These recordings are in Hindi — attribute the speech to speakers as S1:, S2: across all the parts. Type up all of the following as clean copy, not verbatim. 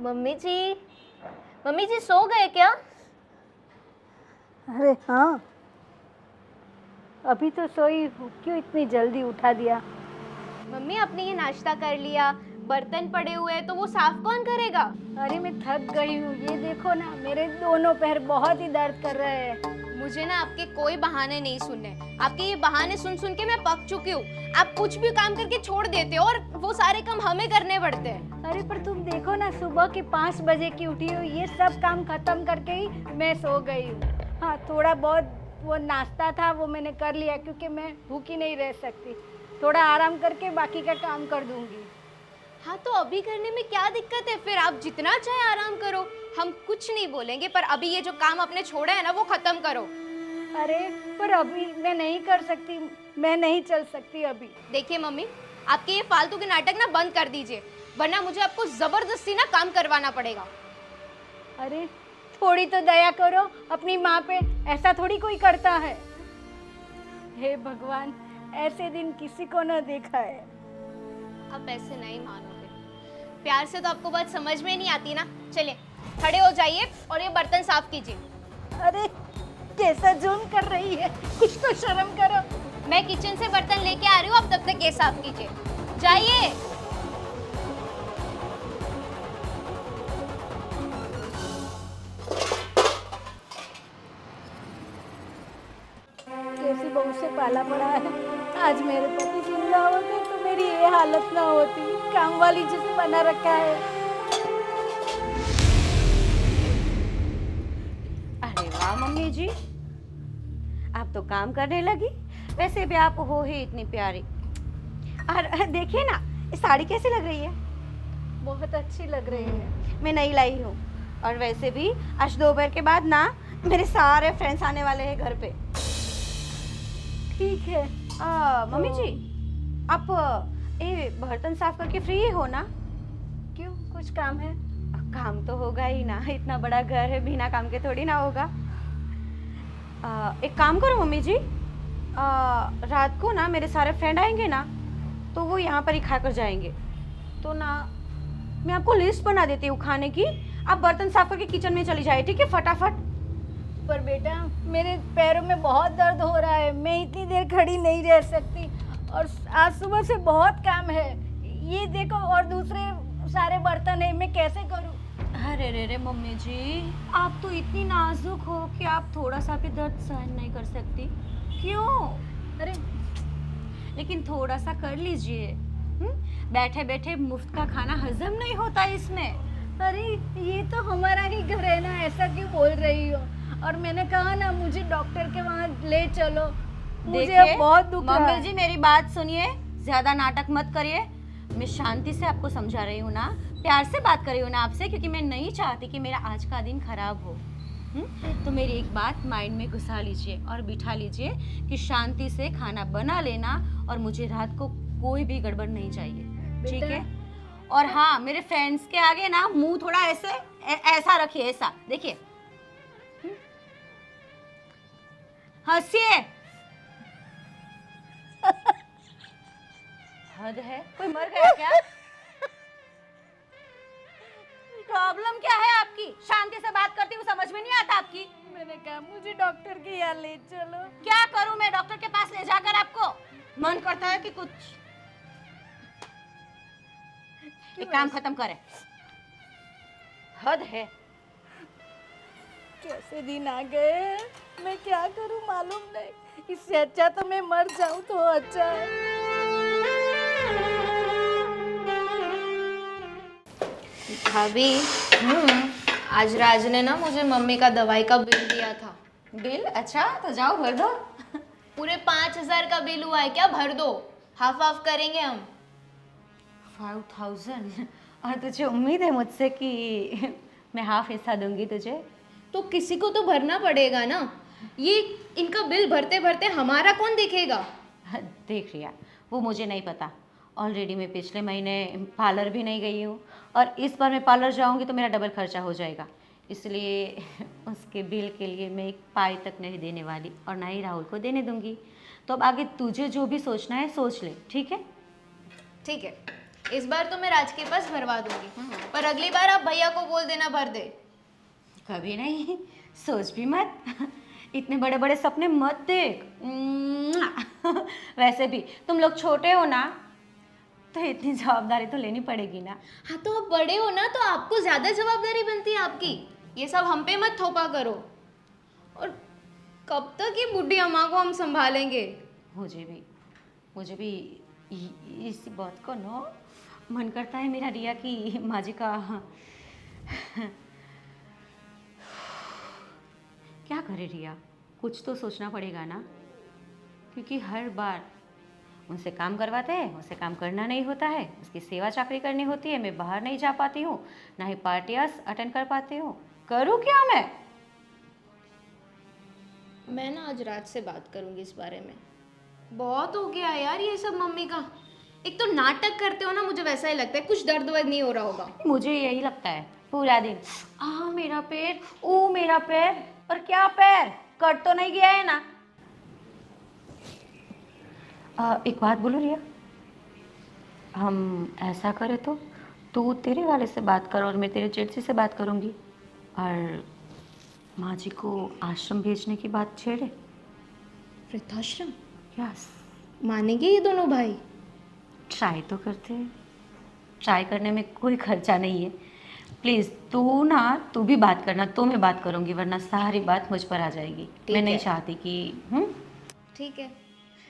S1: मम्मी जी, मम्मी जी सो गए क्या?
S2: अरे हाँ, अभी तो सोई हूँ, क्यों इतनी जल्दी उठा दिया?
S1: मम्मी आपने ये नाश्ता कर लिया, बर्तन पड़े हुए हैं तो वो साफ कौन करेगा?
S2: अरे मैं थक गई हूँ, ये देखो ना, मेरे दोनों पैर बहुत ही दर्द कर रहे हैं।
S1: मुझे ना आपके कोई बहाने नहीं सुनने। आपके ये बहाने सुन सुन के मैं पक चुकी हूँ। आप कुछ भी काम करके छोड़ देते हो और वो सारे काम हमें करने पड़ते हैं।
S2: अरे पर तुम देखो ना, सुबह के 5 बजे की उठी हूँ, ये सब काम खत्म करके ही मैं सो गई हूँ। हाँ, थोड़ा बहुत वो नाश्ता था वो मैंने कर लिया, क्योंकि मैं भूखी नहीं रह सकती। थोड़ा आराम करके बाकी का काम कर दूंगी।
S1: हाँ तो अभी करने में क्या दिक्कत है? फिर आप जितना चाहे आराम करो, हम कुछ नहीं बोलेंगे, पर अभी ये जो काम आपने छोड़ा है ना वो खत्म करो।
S2: अरे पर अभी मैं नहीं कर सकती, मैं नहीं चल सकती अभी।
S1: देखिए मम्मी, आपके ये फालतू के नाटक ना बंद कर दीजिए, वरना मुझे आपको जबरदस्ती ना काम करवाना पड़ेगा।
S2: अरे थोड़ी तो दया करो अपनी माँ पे, ऐसा थोड़ी कोई करता है। हे भगवान, ऐसे दिन किसी को न देखा है।
S1: आप ऐसे नहीं मानोगे, प्यार से तो आपको बात समझ में नहीं आती ना। चलिए खड़े हो जाइए और ये बर्तन साफ कीजिए।
S2: अरे कैसा जुल्म कर रही है, कुछ तो शर्म करो।
S1: मैं किचन से बर्तन लेके आ रही हूँ, आप तब तक ये साफ कीजिए, जाइए।
S2: कैसी बहू से पाला पड़ा है। आज मेरे पति जिंदा होते तो मेरी ये हालत ना होती। काम वाली जिसे बना रखा है।
S3: अरे वाह मम्मी जी, आप तो काम करने लगी। वैसे भी आप हो ही इतनी प्यारी। और देखिए ना, ये साड़ी कैसी लग रही है?
S2: बहुत अच्छी लग रही है।
S3: मैं नई लाई हूँ। और वैसे भी आज दोपहर के बाद ना मेरे सारे फ्रेंड्स आने वाले हैं घर पे।
S2: ठीक है।
S3: मम्मी जी, आप ये बर्तन साफ करके फ्री हो ना?
S2: क्यों, कुछ काम है?
S3: काम तो होगा ही ना, इतना बड़ा घर है, बिना काम के थोड़ी ना होगा। एक काम करो मम्मी जी, रात को ना मेरे सारे फ्रेंड आएंगे ना, तो वो यहाँ पर ही खा कर जाएंगे। तो ना मैं आपको लिस्ट बना देती हूँ खाने की, आप बर्तन साफ करके किचन में चली जाए, ठीक है? फटाफट।
S2: पर बेटा, मेरे पैरों में बहुत दर्द हो रहा है, मैं इतनी देर खड़ी नहीं रह सकती। और आज सुबह से बहुत काम है, ये देखो, और दूसरे सारे बर्तन है, मैं कैसे करूँ?
S3: अरे रे रे मम्मी जी, आप तो इतनी नाजुक हो कि आप थोड़ा सा भी दर्द सहन नहीं कर सकती। क्यों?
S2: अरे
S3: लेकिन थोड़ा सा कर लीजिए। बैठे बैठे मुफ्त का खाना हजम नहीं होता इसमें।
S2: अरे ये तो हमारा ही घर है ना, ऐसा क्यों बोल रही हो? और मैंने कहा ना, मुझे डॉक्टर के वहाँ ले चलो, मुझे अब बहुत दुख रहा
S3: मम्मी
S2: है।
S3: जी मेरी बात सुनिए, ज्यादा नाटक मत करिए। मैं शांति से आपको समझा रही हूँ ना, प्यार से बात कर रही हूँ ना आपसे, क्योंकि मैं नहीं चाहती कि मेरा आज का दिन खराब हो। तो मेरी एक बात माइंड में घुसा लीजिए और बिठा लीजिए कि शांति से खाना बना लेना, और मुझे रात को कोई भी गड़बड़ नहीं चाहिए, ठीक है? और हाँ, मेरे फ्रेंड्स के आगे ना मुंह थोड़ा ऐसे ऐसा रखिए, ऐसा देखिए, हंसिए। हद है, कोई मर गया क्या? प्रॉब्लम क्या है आपकी? शांति से बात करती हूँ, समझ में नहीं आता आपकी?
S2: मैंने कहा मुझे डॉक्टर के यहाँ ले चलो।
S3: क्या करूँ मैं डॉक्टर के पास ले जाकर? आपको मन करता है कि कुछ एक काम खत्म करे। हद है।
S2: कैसे दिन आ गए, मैं क्या करूं मालूम नहीं। इससे अच्छा तो मैं मर जाऊं तो अच्छा है।
S1: भाभी, आज राज ने ना मुझे मम्मी का दवाई का बिल दिया था।
S3: बिल? अच्छा, तो जाओ भर दो।
S1: पूरे 5,000 का बिल हुआ है, क्या भर दो? हाफ हाफ करेंगे हम।
S3: 5,000? और तुझे उम्मीद है मुझसे कि मैं हाफ हिस्सा दूंगी तुझे?
S1: तो किसी को तो भरना पड़ेगा ना। ये इनका बिल भरते भरते हमारा कौन देखेगा?
S3: देख रिया, वो मुझे नहीं पता। ऑलरेडी मैं पिछले महीने पार्लर भी नहीं गई हूँ, और इस बार मैं पार्लर जाऊँगी तो मेरा डबल खर्चा हो जाएगा। इसलिए उसके बिल के लिए मैं एक पाई तक नहीं देने वाली, और ना ही राहुल को देने दूँगी। तो अब आगे तुझे जो भी सोचना है सोच ले, ठीक है?
S1: ठीक है, इस बार तो मैं राज के पास भरवा दूंगी, पर अगली बार आप भैया को बोल देना भर दे।
S3: कभी नहीं, सोच भी मत। इतने बड़े बड़े सपने मत देख। वैसे भी तुम लोग छोटे हो ना, तो इतनी जवाबदारी तो लेनी पड़ेगी ना।
S1: हाँ तो आप बड़े हो ना, तो आपको ज्यादा जवाबदारी बनती है आपकी। ये सब हम पे मत थोपा करो। और कब तक ये बुढ़ी अम्मा को हम संभालेंगे?
S3: मुझे भी इसी बात को ना मन करता है मेरा रिया की माँ जी का। क्या करे रिया, कुछ तो सोचना पड़ेगा ना, क्योंकि हर बार उनसे काम करवाते हैं, उनसे काम करना नहीं होता है, उसकी सेवा चाकरी करनी होती है, मैं बाहर नहीं जा पाती हूँ, ना ही पार्टियाँ अटेंड कर पाती हूँ। करूँ क्या
S1: मैं ना आज रात से बात करूंगी इस बारे में। बहुत हो गया यार ये सब मम्मी का। एक तो नाटक करते हो ना, मुझे वैसा ही लगता है कुछ दर्द वर्द नहीं हो रहा होगा।
S3: मुझे यही लगता है पूरा दिन, मेरा पैर, ओ मेरा पैर। और क्या पैर, कट तो नहीं गया है ना? एक बात बोलो रिया, हम ऐसा करें तो तू तेरे वाले से बात कर और मैं तेरे जेठसी से बात करूँगी, और माँ जी को आश्रम भेजने की बात छेड़े।
S1: वृद्धाश्रम?
S3: यस।
S1: मानेंगे ये दोनों भाई?
S3: ट्राई तो करते हैं, ट्राई करने में कोई खर्चा नहीं है। प्लीज़ तू भी बात करना, तो मैं बात करूँगी, वरना सारी बात मुझ पर आ जाएगी। मैं नहीं चाहती कि
S1: ठीक है।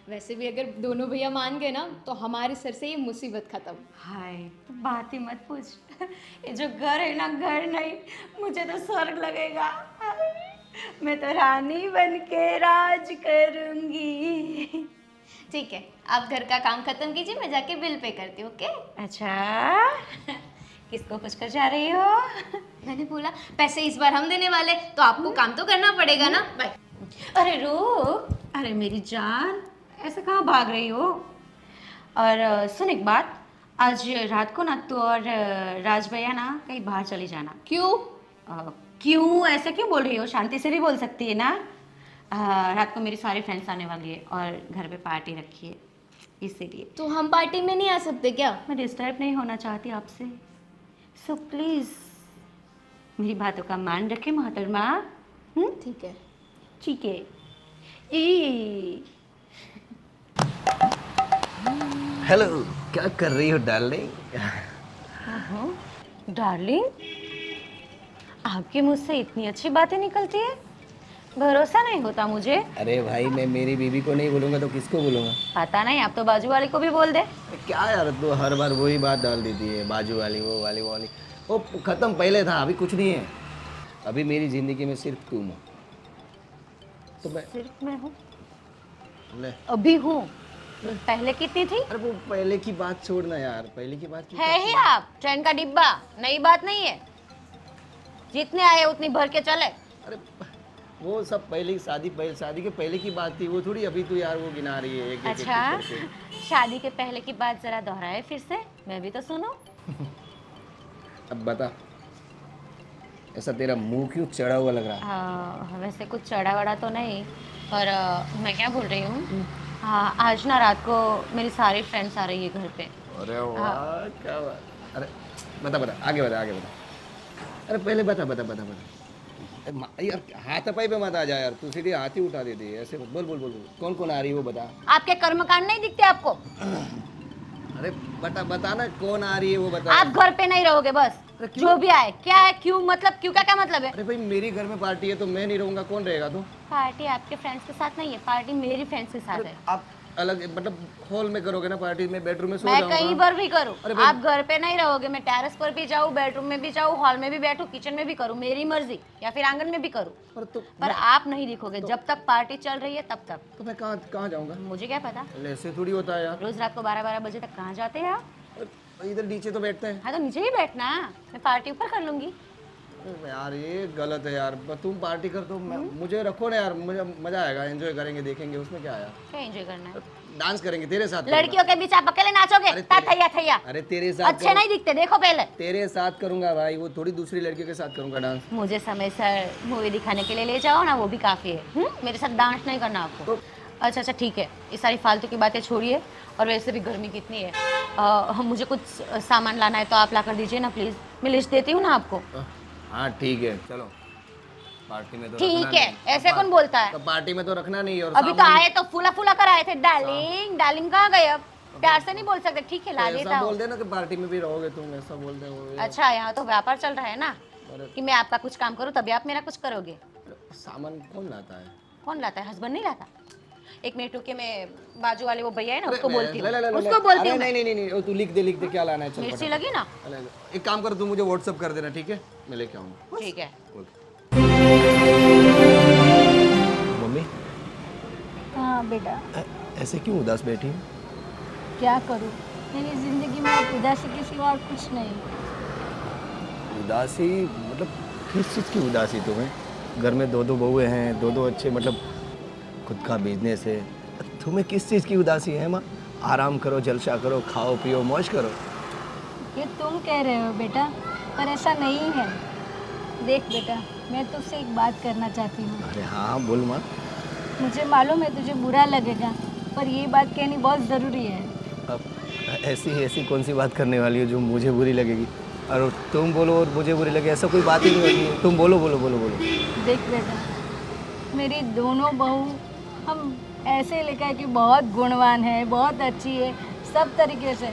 S1: वैसे भी अगर दोनों भैया मान गए ना, तो हमारे सर से ये मुसीबत खत्म।
S3: हाय, तो बात ही मत पूछ। ये जो घर है ना, घर नहीं, मुझे तो स्वर्ग लगेगा। मैं तो रानी बन के राज करूँगी।
S1: ठीक है, आप घर का काम खत्म कीजिए, मैं जाके बिल पे करती हूँ। ओके?
S3: अच्छा, किसको पूछ कर जा रही हो?
S1: मैंने बोला पैसे इस बार हम देने वाले, तो आपको काम तो करना पड़ेगा ना। बाय।
S3: अरे रुक, अरे मेरी जान, ऐसे कहाँ भाग रही हो? और सुन एक बात, आज रात को ना तू और राज भैया ना कहीं बाहर चली जाना।
S1: क्यों?
S3: क्यों ऐसे क्यों बोल रही हो? शांति से भी बोल सकती है ना। रात को मेरी सारी फ्रेंड्स आने वाली है और घर पे पार्टी रखी है, इसीलिए।
S1: तो हम पार्टी में नहीं आ सकते क्या?
S3: मैं डिस्टर्ब नहीं होना चाहती आपसे, सो प्लीज़ मेरी बातों का मान रखें मोहतरमा।
S1: ठीक है।
S3: ठीक है।
S4: हेलो, क्या कर रही हो डार्लिंग?
S3: डार्लिंग, आपके मुंह से इतनी अच्छी बातें निकलती है, भरोसा नहीं होता मुझे।
S4: अरे भाई, मैं मेरी बीवी को नहीं बोलूँगा तो किसको बोलूँगा?
S3: पता नहीं, आप तो बाजू वाले को भी बोल दे।
S4: क्या यार, तू हर बार वही बात डाल देती है, बाजू वाली, वो वाली, वो वाली। वो खत्म पहले था, अभी कुछ नहीं है। अभी मेरी जिंदगी में सिर्फ तुम हो। तो मैं
S3: सिर्फ मैं हूँ?
S4: ले।
S3: अभी हूँ, पहले कितनी थी?
S4: अरे वो पहले की बात छोड़ना यार, पहले की बात क्यों
S3: है
S4: करती
S3: ही आप ट्रेन का डिब्बा, नई बात नहीं है। जितने आए उतनी भर के चले।
S4: अरे वो सब पहले शादी के पहले की बात थी, वो थोड़ी अभी तो यार वो गिना रही है एक
S3: अच्छा,
S4: करके।
S3: शादी के पहले की बात जरा दोहराए फिर से, मैं भी तो सुनूं।
S4: अब बता, ऐसा तेरा मुंह क्यों चढ़ा हुआ लग रहा है?
S3: वैसे कुछ चढ़ा वड़ा तो नहीं, पर मैं क्या बोल रही हूँ, हाँ आज ना रात को मेरी सारी फ्रेंड्स आ रही है घर पे।
S4: अरे वाह, क्या बात। अरे बता, आगे बता। अरे पहले बता। यार हाथापाई पे मत आ जा यार, तू सीधे हाथ ही उठा देती है ऐसे। बोल। कौन आ रही है वो बता।
S3: आपके कर्मकांड नहीं दिखते आपको?
S4: अरे बता ना, कौन आ रही है वो बता।
S3: आप घर पे नहीं रहोगे बस, जो भी आए। क्या है, क्यों मतलब, क्यों का क्या मतलब है?
S4: अरे भाई, मेरी घर में पार्टी है तो मैं नहीं रहूंगा, कौन रहेगा तू?
S3: पार्टी आपके फ्रेंड्स के साथ नहीं है, पार्टी मेरी फ्रेंड्स के साथ है।
S4: आप अलग मतलब हॉल में करोगे ना पार्टी? में बेडरूम में सो
S3: मैं
S4: जाऊंगा।
S3: कहीं पर भी करूँ,
S4: अरे भाई-
S3: आप घर पे नहीं रहोगे। मैं टेरेस पर भी जाऊँ, बेडरूम में भी जाऊँ, हॉल में भी बैठूँ, किचन में भी करूँ, मेरी मर्जी, या फिर आंगन में भी करूँ,
S4: और तो
S3: पर आप नहीं दिखोगे जब तक पार्टी चल रही है तब तक।
S4: तो मैं कहाँ जाऊंगा?
S3: मुझे क्या पता,
S4: ऐसे थोड़ी होता है यार।
S3: रोज रात को 12-12 बजे तक कहाँ जाते हैं आप?
S4: इधर नीचे तो बैठते हैं।
S3: हाँ तो नीचे ही बैठना, मैं पार्टी ऊपर कर लूंगी।
S4: यार ये गलत है यार, तुम पार्टी कर तो मुझे रखो ना यार, मुझे मजा आएगा, एंजॉय करेंगे, देखेंगे, उसमें क्या आया।
S3: क्या एंजॉय करना है?
S4: डांस करेंगे तेरे साथ।
S3: लड़कियों के बीच आप अकेले नाचोगे?
S4: अरे
S3: थैया
S4: अरे तेरे साथ
S3: अच्छे नहीं दिखते, देखो पहले।
S4: तेरे साथ करूंगा भाई, वो थोड़ी दूसरी लड़कियों के साथ करूंगा डांस।
S3: मुझे समय से मूवी दिखाने के लिए ले जाओ ना, वो भी काफी है। मेरे साथ डांस नहीं करना आपको। अच्छा ठीक है, ये सारी फालतू की बातें छोड़िए और वैसे भी गर्मी कितनी है। मुझे कुछ सामान लाना है तो आप ला कर दीजिए ना प्लीज़, मैं लिस्ट देती हूँ ना आपको।
S4: हाँ ठीक है, चलो पार्टी में तो
S3: ठीक
S4: रखना
S3: है,
S4: नहीं।
S3: ऐसे कौन बोलता है?
S4: तो पार्टी में तो रखना नहीं। और
S3: अभी तो
S4: सामान-
S3: आए तो फूला फूला कर आए थे, डार्लिंग डार्लिंग कहाँ गए? अब प्यार से नहीं बोल सकते, ठीक है ला
S4: तो
S3: देता
S4: ऐसा
S3: हूँ।
S4: बोल देना कि पार्टी में भी रहोगे तुम, ऐसा बोल दे वो।
S3: अच्छा, यहाँ तो व्यापार चल रहा है ना
S4: अरे
S3: कि मैं आपका कुछ काम करूँ तभी आप मेरा कुछ करोगे।
S4: सामान कौन लाता है?
S3: कौन लाता है? हस्बैंड नहीं लाता। एक मिनट रुके, मैं बाजू वाले वो भैया है ना
S4: अरे
S3: उसको बोलती
S4: ले, ले, ले,
S3: हूँ,
S4: ले,
S3: उसको बोलती
S4: अरे
S3: हूँ।
S4: नहीं नहीं नहीं नहीं, तू लिख दे क्या लाना है, चल
S3: मिर्ची
S4: फटाफट।
S3: लगी ना?
S4: अरे, एक काम कर, तू मुझे व्हाट्सअप कर देना, ठीक है, मैं लेके आऊँगा।
S3: ठीक है।
S4: मम्मी
S2: हाँ बेटा,
S4: ऐसे क्यों उदास बैठी?
S2: क्या करूँ, मेरी ज़िंदगी में अब उदासी के सिवा और कुछ नहीं।
S4: उदासी मतलब किस चीज़ की उदासी तुम्हें? घर में दो बहुएं हैं, दो अच्छे मतलब खुद का बिजनेस है, तुम्हें किस चीज़ की उदासी है माँ? आराम करो, जलसा करो, खाओ पियो, मौज करो।
S2: ये तुम कह रहे हो बेटा, पर ऐसा नहीं है। देख बेटा, मैं तुझसे एक बात करना चाहती हूँ।
S4: अरे हाँ बोल माँ।
S2: मुझे मालूम है तुझे बुरा लगेगा, पर ये बात कहनी बहुत ज़रूरी है।
S4: अब ऐसी कौन सी बात करने वाली हो जो मुझे बुरी लगेगी? और तुम बोलो और मुझे बुरी लगे, ऐसा कोई बात ही नहीं होती है। तुम बोलो बोलो बोलो बोलो।
S2: देख बेटा, मेरी दोनों बहू हम ऐसे लेकर कि बहुत गुणवान है, बहुत अच्छी है सब तरीके से,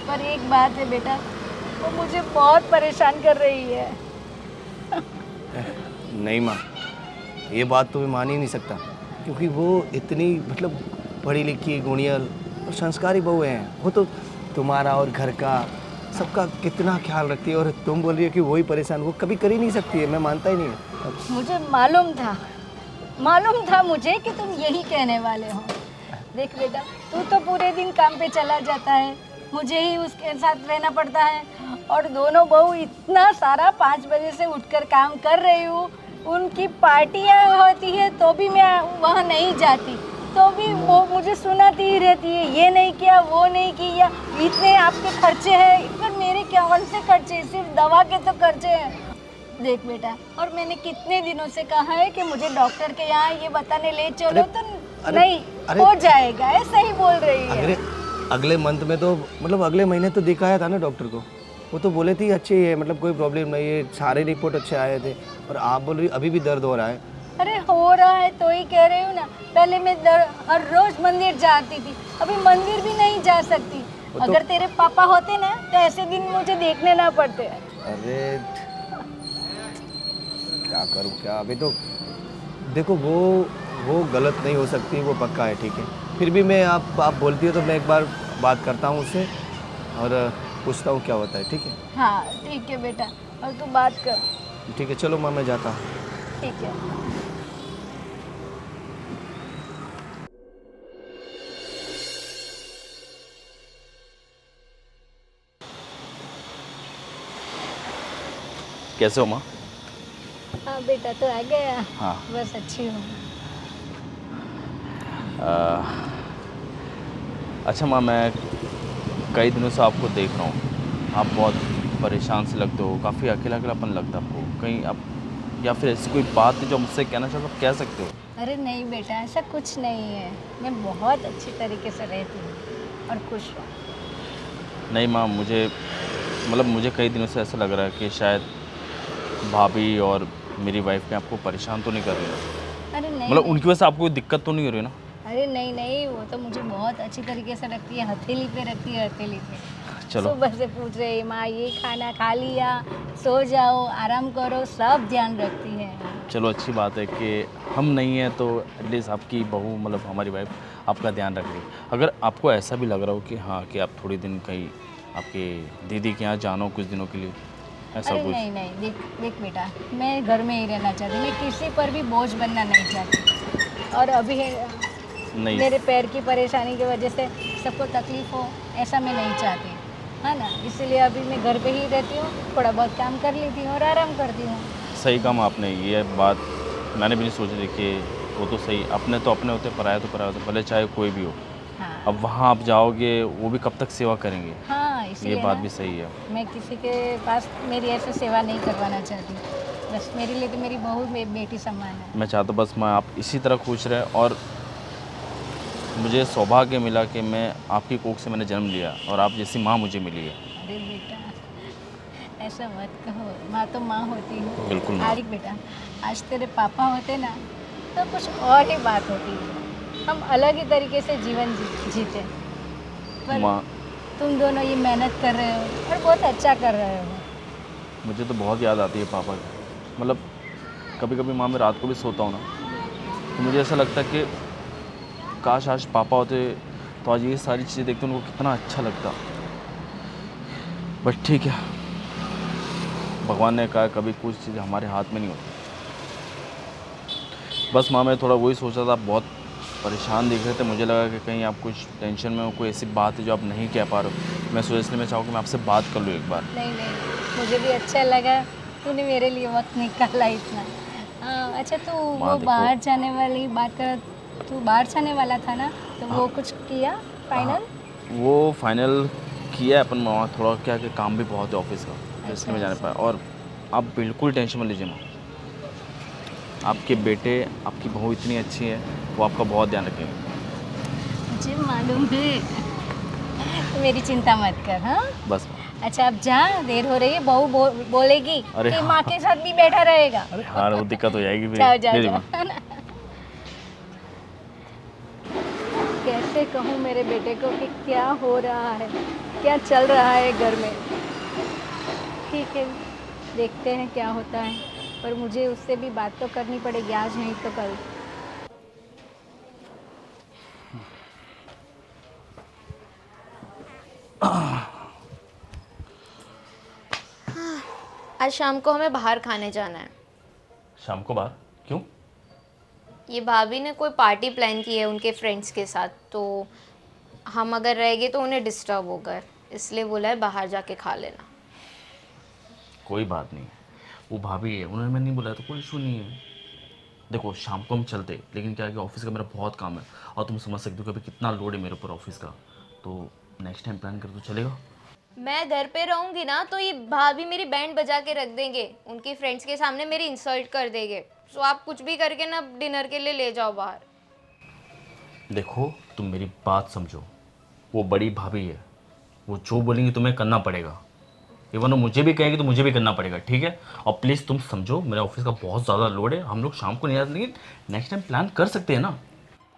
S2: पर एक बात है बेटा, वो मुझे बहुत परेशान कर रही है।
S4: नहीं माँ, ये बात तो मैं मान ही नहीं सकता, क्योंकि वो इतनी मतलब पढ़ी लिखी, गुणियल और संस्कारी बहू हैं। वो तो तुम्हारा और घर का सबका कितना ख्याल रखती है, और तुम बोल रही हो कि वही परेशान, वो कभी कर ही नहीं सकती है। मैं मानता ही नहीं हूँ।
S2: मुझे मालूम था मुझे कि तुम यही कहने वाले हो। देख बेटा, तू तो पूरे दिन काम पे चला जाता है, मुझे ही उसके साथ रहना पड़ता है, और दोनों बहू इतना सारा 5 बजे से उठकर काम कर रही हूँ। उनकी पार्टियाँ होती है तो भी मैं वहाँ नहीं जाती, तो भी वो मुझे सुनाती ही रहती है, ये नहीं किया, वो नहीं किया, इतने आपके खर्चे हैं। पर मेरे क्या कौन से खर्चे, सिर्फ दवा के तो खर्चे हैं। देख बेटा, और मैंने कितने दिनों से कहा है कि मुझे डॉक्टर के यहाँ ये बताने ले चलो, तो नहीं हो जाएगा, ऐसा ही बोल रही है।
S4: अगले मंथ में तो मतलब अगले महीने तो दिखाया था ना डॉक्टर को, वो तो बोले थे अच्छी है, मतलब कोई प्रॉब्लम नहीं है, सारे रिपोर्ट अच्छे आए थे। और आप बोल रही अभी भी दर्द हो रहा है।
S2: अरे हो रहा है तो ही कह रही हूँ ना, पहले मैं हर रोज मंदिर जाती थी, अभी मंदिर भी नहीं जा सकती। अगर तेरे पापा होते ना तो ऐसे दिन मुझे देखने ना पड़ते।
S4: अरे क्या करूँ क्या, अभी तो देखो वो गलत नहीं हो सकती, वो पक्का है, ठीक है। फिर भी मैं आप बोलती हो तो मैं एक बार बात करता हूँ उससे और पूछता हूँ क्या होता है, ठीक है?
S2: हाँ ठीक है बेटा, और तू बात कर।
S4: ठीक है, चलो माँ मैं जाता हूँ।
S2: ठीक है।
S5: कैसे हो माँ?
S2: हाँ बेटा, तो आ गया।
S5: हाँ।
S2: बस अच्छी हूँ।
S5: अच्छा माँ, मैं कई दिनों से आपको देख रहा हूँ, आप बहुत परेशान से लगते हो, काफ़ी अकेला अकेलापन लगता है आपको। कहीं आप या फिर ऐसी कोई बात है जो मुझसे कहना चाहते हो, आप कह सकते हो।
S2: अरे नहीं बेटा, ऐसा कुछ नहीं है, मैं बहुत अच्छी तरीके से रहती हूँ और खुश हूँ।
S5: नहीं माँ, मुझे कई दिनों से ऐसा लग रहा है कि शायद भाभी और मेरी वाइफ ने आपको परेशान तो नहीं कर रही है।
S2: अरे नहीं
S5: मतलब
S2: नहीं।
S5: उनकी वजह से आपको कोई दिक्कत तो नहीं हो रही ना?
S2: अरे नहीं नहीं, वो तो मुझे बहुत अच्छी तरीके से रखती है, हथेली पे रखती है, हथेली पे।
S5: चलो।
S2: सुबह से पूछ रही माँ ये खाना खा लिया, सो जाओ, आराम करो, सब ध्यान रखती है।
S5: चलो अच्छी बात है कि हम नहीं हैं तो एटलीस्ट आपकी बहू मतलब हमारी वाइफ आपका ध्यान रख रही है। अगर आपको ऐसा भी लग रहा हो कि हाँ कि आप थोड़ी दिन कहीं आपके दीदी के यहाँ जानो कुछ दिनों के लिए, ऐसा
S2: अरे
S5: कुछ?
S2: नहीं नहीं, देख बेटा, मैं घर में ही रहना चाहती, मैं किसी पर भी बोझ बनना नहीं चाहती। और अभी
S5: नहीं,
S2: मेरे पैर की परेशानी की वजह से सबको तकलीफ हो, ऐसा मैं नहीं चाहती, है ना। इसलिए अभी मैं घर पे ही रहती हूँ, थोड़ा बहुत काम कर लेती हूँ और आराम करती हूँ।
S5: सही काम आपने, ये बात मैंने भी नहीं सोची थी कि वो तो सही, अपने तो अपने होते, पराये तो पराये होते, भले चाहे कोई भी हो।
S2: हाँ
S5: अब वहाँ आप जाओगे, वो भी कब तक सेवा करेंगे?
S2: हाँ, इसलिए
S5: ये बात
S2: ना,
S5: भी सही है।
S2: मैं किसी के पास मेरी ऐसे सेवा नहीं करवाना चाहती। बस मेरे लिए तो मेरी बहू बेटी समान है।
S5: मैं चाहता हूँ बस मैं आप इसी तरह खुश रहे और मुझे सौभाग्य मिला कि मैं आपकी कोख से मैंने जन्म लिया और आप जैसी माँ मुझे मिली है।
S2: अरे बेटा ऐसा मत कहो, माँ तो माँ होती है।
S5: बिल्कुल माँ।
S2: आरिक बेटा, आज तेरे पापा होते ना तो कुछ और ही बात होती। हम अलग ही तरीके से जीवन जीते। पर
S5: माँ,
S2: तुम दोनों ये मेहनत कर रहे हो और बहुत अच्छा कर रहे हो।
S5: मुझे तो बहुत याद आती है पापा की। मतलब कभी कभी माँ मैं रात को भी सोता हूँ ना तो मुझे ऐसा लगता है कि काश आज पापा होते तो आज ये सारी चीज़ें देखते उनको कितना अच्छा लगता। बट ठीक है, भगवान ने कहा कभी कुछ चीज़ें हमारे हाथ में नहीं होती। बस माँ मैं थोड़ा वही सोच रहा था, आप बहुत परेशान दिख रहे थे, मुझे लगा कि कहीं आप कुछ टेंशन में हो, कोई ऐसी बात है जो आप नहीं कह पा रहे हो। मैं सोचा इसलिए मैं चाहूँ कि मैं आपसे बात कर लूँ एक बार।
S2: नहीं, मुझे भी अच्छा लगा तूने मेरे लिए वक्त निकाला इतना। अच्छा तो
S5: माँ
S2: वो
S5: देखो।
S2: बाहर जाने वाली बात कर, तू बाहर जाने वाला था ना, तो वो कुछ किया फाइनल?
S5: वो फाइनल किया है अपन वहाँ, थोड़ा क्या कि काम भी बहुत है ऑफिस का, तो इसलिए मैं जाने पाया। और आप बिल्कुल टेंशन मत लीजिए माँ, आपके बेटे आपकी बहू इतनी अच्छी है, वो आपका बहुत ध्यान रखेंगे।
S2: मुझे मालूम है, मेरी चिंता मत कर। हाँ
S5: बस।
S2: अच्छा अब जा, देर हो रही है, बहू बोलेगी
S5: अरे
S2: कि
S5: हाँ।
S2: माँ के साथ भी बैठा रहेगा।
S5: अरे हाँ, वो दिक्कत हो जाएगी फिर।
S2: जाओ जाओ
S5: ले ली
S2: जाओ।
S5: माँ।
S2: कैसे कहूँ मेरे बेटे को कि क्या हो रहा है, क्या चल रहा है घर में। ठीक है, देखते हैं क्या होता है, पर मुझे उससे भी बात तो करनी पड़ेगी, आज नहीं तो कल।
S1: आज शाम को हमें बाहर खाने जाना है।
S5: शाम को बाहर क्यों?
S1: ये भाभी ने कोई पार्टी प्लान की है उनके फ्रेंड्स के साथ, तो हम अगर रह गए तो उन्हें डिस्टर्ब होगा, इसलिए बोला है बाहर जाके खा लेना।
S5: कोई बात नहीं, वो भाभी है, उन्होंने मैंने नहीं बुलाया तो कोई इशू नहीं है। देखो शाम को हम चलते, लेकिन क्या है कि ऑफिस का मेरा बहुत काम है और तुम समझ सकते हो कि अभी कितना लोड है मेरे ऊपर ऑफिस का, तो नेक्स्ट टाइम प्लान कर तो चलेगा।
S1: मैं घर पे रहूंगी ना तो ये भाभी मेरी बैंड बजा के रख देंगे, उनकी फ्रेंड्स के सामने मेरी इंसल्ट कर देंगे। सो आप कुछ भी करके ना डिनर के लिए ले जाओ बाहर।
S5: देखो तुम मेरी बात समझो, वो बड़ी भाभी है, वो जो बोलेंगी तुम्हें करना पड़ेगा। इवन वो मुझे भी कहेंगे तो मुझे भी करना पड़ेगा, ठीक है? और प्लीज़ तुम समझो, मेरा ऑफिस का बहुत ज़्यादा लोड है, हम लोग शाम को नहीं आते, लेकिन नेक्स्ट टाइम प्लान कर सकते हैं ना।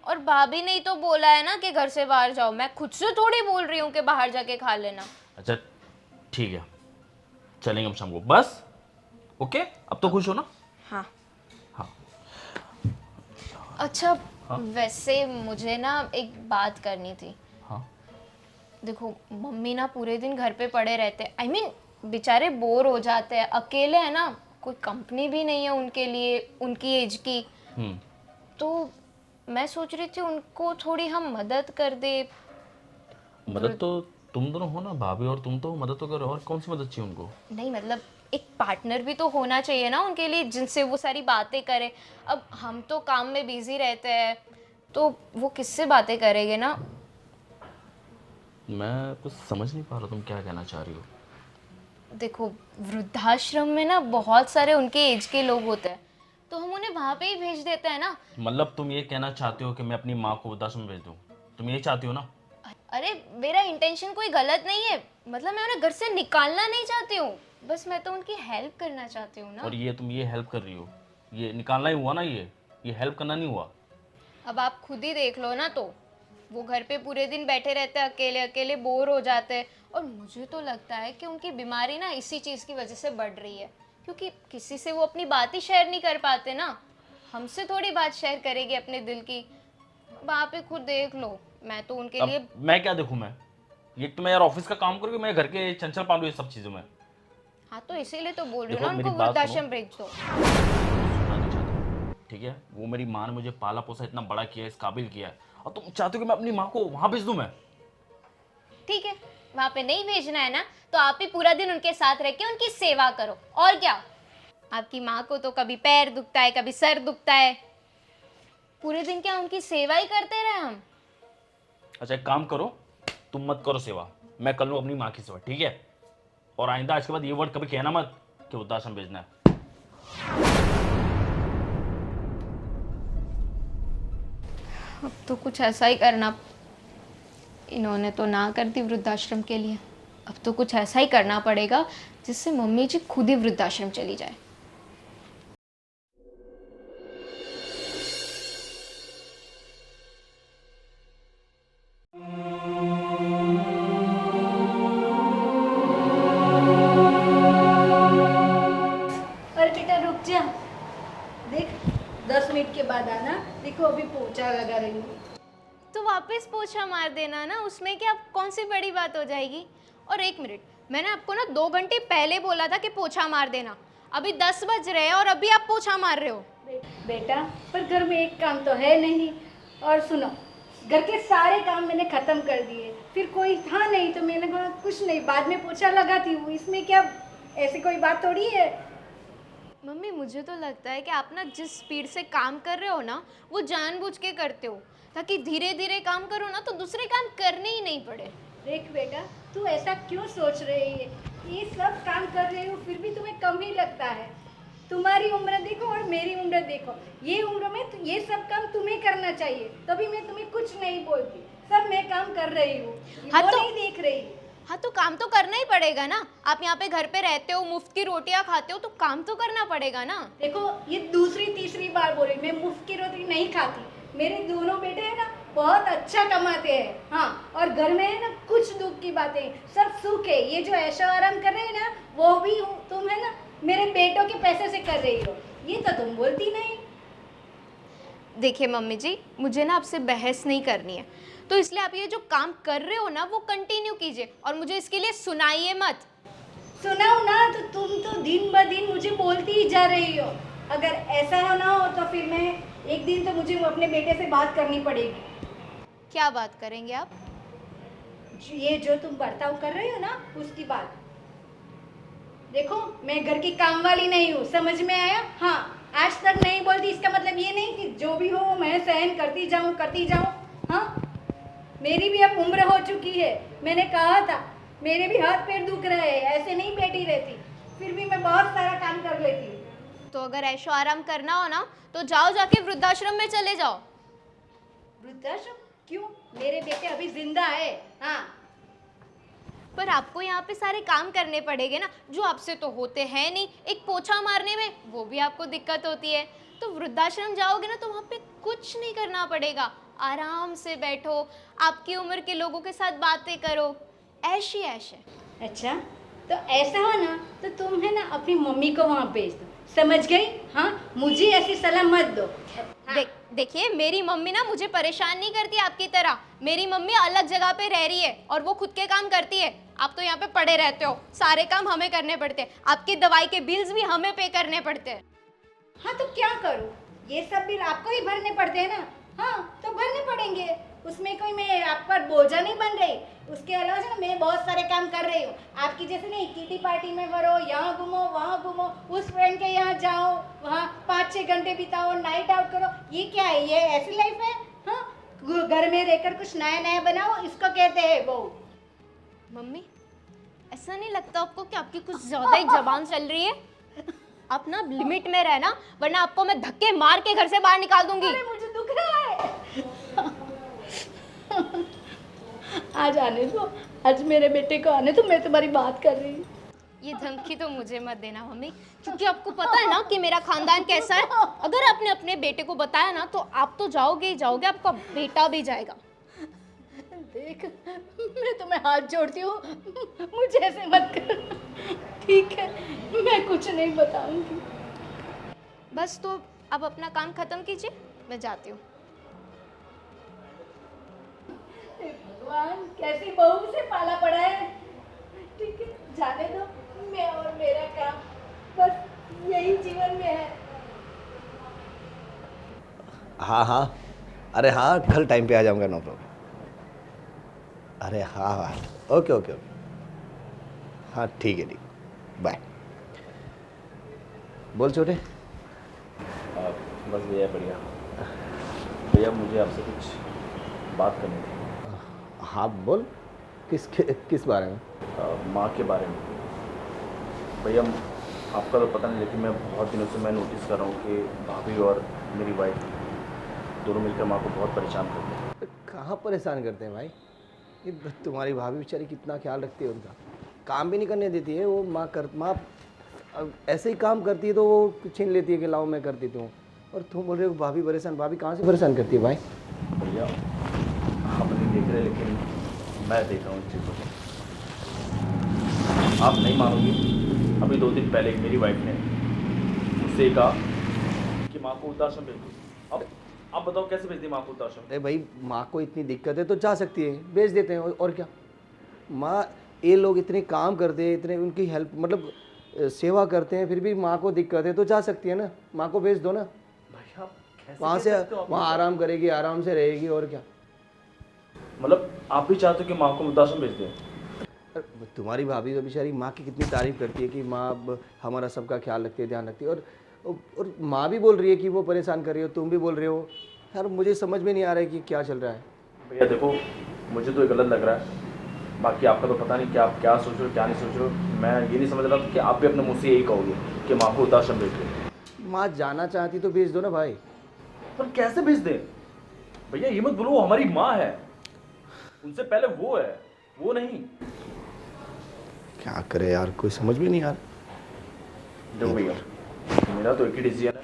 S1: और भाभी ने ही तो बोला है ना कि घर से बाहर जाओ, मैं खुद से थोड़ी बोल रही हूँ कि बाहर जाके खा लेना।
S5: अच्छा ठीक है, चलेंगे हम शाम को, बस। ओके, अब तो खुश हो ना?
S1: हाँ
S5: हाँ।
S1: अच्छा वैसे मुझे ना एक बात करनी थी।
S5: हाँ।
S1: देखो मम्मी ना पूरे दिन घर पे पड़े रहते हैं, आई मीन बेचारे बोर हो जाते हैं, अकेले है ना, कोई कंपनी भी नहीं है उनके लिए उनकी एज की। तो मैं सोच रही थी उनको थोड़ी हम मदद कर दे।
S5: मदद तो तुम दोनों हो ना, भाभी और तुम, तो मदद तो करो, और कौन सी मदद चाहिए उनको?
S1: नहीं मतलब एक पार्टनर भी तो होना चाहिए ना उनके लिए, जिनसे वो सारी बातें करे। अब हम तो काम में बिजी रहते हैं, तो वो किससे बातें करेंगे ना।
S5: मैं कुछ समझ नहीं पा रहा तुम क्या कहना चाह रही हो।
S1: देखो वृद्धाश्रम में ना बहुत सारे उनके एज के लोग होते हैं, तो हम उन्हें वहाँ पे ही भेज देते हैं ना।
S5: मतलब तुम ये कहना चाहते हो कि मैं अपनी माँ को वृद्धाश्रम में भेज दूँ? तुम ये चाहती हो ना?
S1: अरे मेरा इंटेंशन कोई गलत नहीं है, मतलब मैं उन्हें घर से निकालना नहीं चाहती हूँ, बस मैं तो उनकी हेल्प करना चाहती हूँ ना।
S5: और ये तुम ये हेल्प कर रही हो, ये निकालना ही हुआ ना, ये हेल्प करना नहीं हुआ।
S1: अब आप खुद ही देख लो ना, तो वो घर पे पूरे दिन बैठे रहते हैं, अकेले अकेले बोर हो जाते हैं। और मुझे तो लगता है कि उनकी बीमारी ना इसी चीज़ की वजह से बढ़ रही है, क्योंकि किसी से वो अपनी बात ही शेयर नहीं कर पाते ना। हमसे थोड़ी बात शेयर करेगी अपने दिल की। अब आप ही खुद देख लो, मैं तो उनके लिए।
S5: अब मैं क्या देखूं? मैं ये तो मैं यार ऑफिस का काम करूँगी, मैं घर के चंचल पालू ये सब चीज़ों में।
S1: हाँ तो इसीलिए तो बोल रही हूँ
S5: देखो,
S1: ना,
S5: मेरी
S1: उनको
S5: बात
S1: वृद्धाश्रम भेज दो।
S5: सुनना नहीं चाहती, ठीक है? वो मेरी माँ ने मुझे पाला पोसा, इतना बड़ा किया है, इस काबिल किया है, और तुम चाहते हो कि मैं अपनी माँ को वहाँ भेज दूँ? मैं
S1: ठीक है, वहाँ पे नहीं भेजना है ना, तो आप ही पूरा दिन उनके साथ रह के उनकी सेवा करो, और क्या। आपकी माँ को तो कभी पैर दुखता है, कभी सर दुखता है, पूरे दिन क्या उनकी सेवा ही करते रहे हम।
S5: अच्छा एक काम करो, तुम मत करो सेवा, मैं कर लूँ अपनी माँ की सेवा, ठीक है? और आइंदा आज के बाद ये वर्ड कभी कहना मत कि वृद्धाश्रम भेजना है।
S1: अब तो कुछ ऐसा ही करना, इन्होंने तो ना कर दी वृद्धाश्रम के लिए, अब तो कुछ ऐसा ही करना पड़ेगा जिससे मम्मी जी खुद ही वृद्धाश्रम चली जाए।
S2: अरे बेटा रुक जा, देख 10 मिनट के बाद आना। देखो अभी पोछा लगा रही हूँ।
S1: तो वापस पोछा मार देना ना, उसमें क्या कौन सी बड़ी बात हो जाएगी। और 1 मिनट, मैंने आपको ना 2 घंटे पहले बोला था कि पोछा मार देना, अभी 10 बज रहे हैं और अभी आप पोछा मार रहे हो।
S2: बेटा पर घर में एक काम तो है नहीं। और सुनो, घर के सारे काम मैंने ख़त्म कर दिए, फिर कोई था नहीं तो मैंने कहा कुछ नहीं, बाद में पोछा लगाती हूँ, इसमें क्या ऐसी कोई बात थोड़ी है।
S1: मम्मी मुझे तो लगता है कि आप ना जिस स्पीड से काम कर रहे हो ना, वो जानबूझ के करते हो, ताकि धीरे धीरे काम करो ना तो दूसरे काम करने ही नहीं पड़े।
S2: देख बेटा, तू ऐसा क्यों सोच रही है? ये सब काम कर रही हो फिर भी तुम्हें कम ही लगता है। तुम्हारी उम्र देखो और मेरी उम्र देखो, ये उम्र में तो ये सब काम तुम्हें करना चाहिए, तभी मैं तुम्हें कुछ नहीं बोलती। सब मैं काम कर रही हूँ,
S1: हाँ
S2: वो
S1: तो-
S2: नहीं देख रही।
S1: हाँ तो काम तो करना ही पड़ेगा ना, आप यहाँ पे घर पे रहते हो, मुफ्त की रोटियाँ खाते हो, तो काम तो करना पड़ेगा ना।
S2: देखो ये दूसरी तीसरी बार बोल रही, मैं मुफ्त की रोटी नहीं खाती। मेरे दोनों बेटे हैं ना बहुत अच्छा कमाते हैं, हाँ, और घर में है ना कुछ दुख की बातें, सब सुख है। ये जो ऐशो आराम कर रहे हैं ना, वो भी तुम है ना मेरे बेटों के पैसे से कर रही हो, ये तो तुम बोलती नहीं।
S1: देखिए मम्मी जी, मुझे ना आपसे बहस नहीं करनी है, तो इसलिए आप ये जो काम कर रहे हो ना वो कंटिन्यू कीजिए और मुझे इसके लिए सुनाइए मत।
S2: सुनाओ ना, तो तुम तो दिन ब दिन मुझे बोलती ही जा रही हो। अगर ऐसा ना हो तो फिर मैं एक दिन तो मुझे अपने बेटे से बात करनी पड़ेगी।
S1: क्या बात करेंगे आप?
S2: ये जो तुम बर्ताव कर रही हो ना उसकी बात। देखो मैं घर की काम वाली नहीं हूँ, समझ में आया? हाँ, आज तक नहीं बोलती इसका मतलब ये नहीं कि जो भी हो मैं सहन करती जाऊँ। हाँ, मेरी भी अब उम्र हो चुकी है। मैंने कहा था मेरे भी हाथ पैर दुख रहे हैं, ऐसे नहीं बैठी रहती, फिर भी मैं बहुत सारा काम कर लेती हूँ।
S1: तो अगर ऐशो आराम करना हो ना तो जाओ, जाके वृद्धाश्रम में चले जाओ।
S2: वृद्धाश्रम क्यों? मेरे बेटे अभी जिंदा है। हाँ,
S1: पर आपको यहाँ पे सारे काम करने पड़ेंगे ना, जो आपसे तो होते हैं नहीं। एक पोछा मारने में वो भी आपको दिक्कत होती है। तो वृद्धाश्रम जाओगे ना तो वहाँ पे कुछ नहीं करना पड़ेगा, आराम से बैठो, आपकी उम्र के लोगों के साथ बातें करो, ऐश ही ऐश है।
S2: अच्छा तो ऐसा हो ना तो तुम है ना अपनी मम्मी को वहाँ भेज दो, समझ गई? हाँ, मुझे ऐसी सलाह मत दो। हाँ।
S1: देखिए मेरी मम्मी ना मुझे परेशान नहीं करती आपकी तरह। मेरी मम्मी अलग जगह पे रह रही है और वो खुद के काम करती है। आप तो यहाँ पे पड़े रहते हो, सारे काम हमें करने पड़ते हैं, आपकी दवाई के बिल्स भी हमें पे करने पड़ते हैं।
S2: हाँ तो क्या करूँ, ये सब बिल आपको ही भरने पड़ते हैं ना। हाँ तो भरने पड़ेंगे, उसमें कोई मैं आप पर बोझा नहीं बन रही। उसके अलावा जो ना मैं बहुत सारे काम कर रही हूँ, आपकी जैसे नहीं किटी पार्टी में भरो, यहाँ घूमो वहाँ घूमो, उस फ्रेंड के यहाँ जाओ, वहाँ 5-6 घंटे बिताओ, नाइट आउट करो। ये क्या है, ये ऐसी लाइफ है? हाँ, घर में रहकर कुछ नया नया बनाओ, इसको कहते हैं बहू।
S1: मम्मी ऐसा नहीं लगता आपको कि आपकी कुछ ज़्यादा ही जबान चल रही है? आप ना लिमिट में रहना, वरना आपको मैं धक्के मार के घर से बाहर निकाल दूंगी।
S2: अरे मुझे दुख रहा है। आज आने दो, आज मेरे बेटे को आने दो, मैं तुम्हारी बात कर रही हूँ।
S1: ये धमकी तो मुझे मत देना मम्मी, क्योंकि आपको पता है ना कि मेरा खानदान कैसा है। अगर आपने अपने बेटे को बताया ना तो आप तो जाओगे ही जाओगे, आपका बेटा भी जाएगा।
S2: देख, मैं तुम्हें हाथ जोड़ती हूँ, मुझे ऐसे मत कर, ठीक है? मैं कुछ नहीं बताऊंगी।
S1: बस तो अब अपना काम खत्म कीजिए, मैं जाती हूँ।
S2: भगवान, कैसी बहू से पाला पड़ा है। ठीक है, जाने दो, मैं और मेरा काम, बस यही जीवन में है।
S4: हाँ हाँ, अरे हाँ, कल टाइम पे आ जाऊँगा, नो प्रॉब्लम। अरे हाँ हाँ, ओके ओके ओके, हाँ ठीक है, ठीक, बाय। बोल छोटे।
S5: बस भैया बढ़िया। भैया मुझे आपसे कुछ बात करनी थी।
S4: हाँ बोल, किस बारे में?
S5: माँ के बारे में। भैया आपका तो पता नहीं, लेकिन मैं बहुत दिनों से मैं नोटिस कर रहा हूँ कि भाभी और मेरी वाइफ दोनों मिलकर माँ को बहुत परेशान करते हैं।
S4: तो कहाँ परेशान करते हैं भाई? ये तुम्हारी भाभी बेचारी कितना ख्याल रखती है उनका, काम भी नहीं करने देती है वो। माँ अब ऐसे ही काम करती है तो वो छीन लेती है कि लाओ मैं कर देती हूँ। और तुम बोल रहे हो भाभी परेशान, भाभी कहाँ से परेशान करती है भाई?
S5: भैया आप नहीं देख रहे लेकिन मैं देख रहा हूँ इस चीज़ों को। आप नहीं मानोगी, अभी 2 दिन पहले मेरी वाइफ ने मुझसे कहा कि माँ को वृद्धाश्रम भेज दो। अब आप बताओ कैसे भेज दी माँ को वृद्धाश्रम?
S4: अरे भाई माँ को इतनी दिक्कत है तो जा सकती है, भेज देते हैं और क्या। माँ ये लोग इतने काम करते हैं, इतने उनकी हेल्प मतलब सेवा करते हैं, फिर भी माँ को दिक्कत है तो जा सकती है ना, माँ को भेज दो ना।
S5: भाई आप कैसे
S4: वहाँ
S5: कह
S4: से
S5: सकते हो आप?
S4: वहाँ आराम करेगी, आराम से रहेगी और क्या।
S5: मतलब आप भी चाहते हो कि माँ को वृद्धाश्रम भेज दें?
S4: अरे तुम्हारी भाभी तो बेचारी माँ की कितनी तारीफ करती है कि माँ अब हमारा सबका ख्याल रखती है, ध्यान रखती है। और माँ भी बोल रही है कि वो परेशान कर रही हो, तुम भी बोल रहे हो। यार मुझे समझ में नहीं आ रहा है कि क्या चल रहा है।
S5: भैया देखो, मुझे तो ये गलत लग रहा है, बाकी आपका तो पता नहीं कि आप क्या सोच रहे हो क्या नहीं सोच रहे हो। मैं ये नहीं समझ रहा था कि आप भी अपने मुँह से यही कहोगे कि माँ को वृद्धाश्रम भेज दो।
S4: माँ जाना चाहती तो भेज दो ना भाई।
S5: पर कैसे भेज दें भैया? ये मत बोलो वो हमारी माँ है, उनसे पहले वो है, वो नहीं।
S4: क्या करे यार, कोई समझ में नहीं आ रहा।
S5: देखो भैया, मेरा तो एक ही डिसीजन है,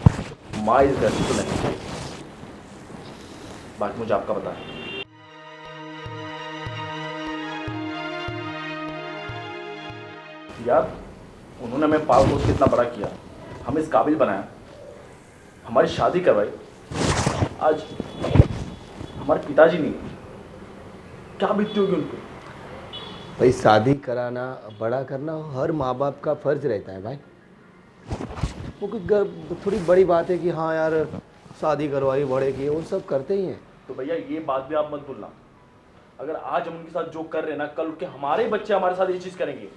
S5: माँ इस घर से तो नहीं चाहिए, बाकी मुझे आपका पता है। यार उन्होंने हमें पाल पोस के इतना बड़ा किया, हमें इस काबिल बनाया, हमारी शादी करवाई, आज हमारे पिताजी नहीं, क्या बीतती होगी उनको।
S4: भाई शादी कराना, बड़ा करना हर माँ बाप का फर्ज रहता है भाई। वो कोई थोड़ी बड़ी बात है कि हाँ यार शादी करवाई, बड़े की, वो सब करते ही हैं।
S5: तो भैया ये बात भी आप मत भूलना, अगर आज हम उनके साथ जो कर रहे हैं ना, कल के हमारे बच्चे हमारे साथ ये चीज़ करेंगे,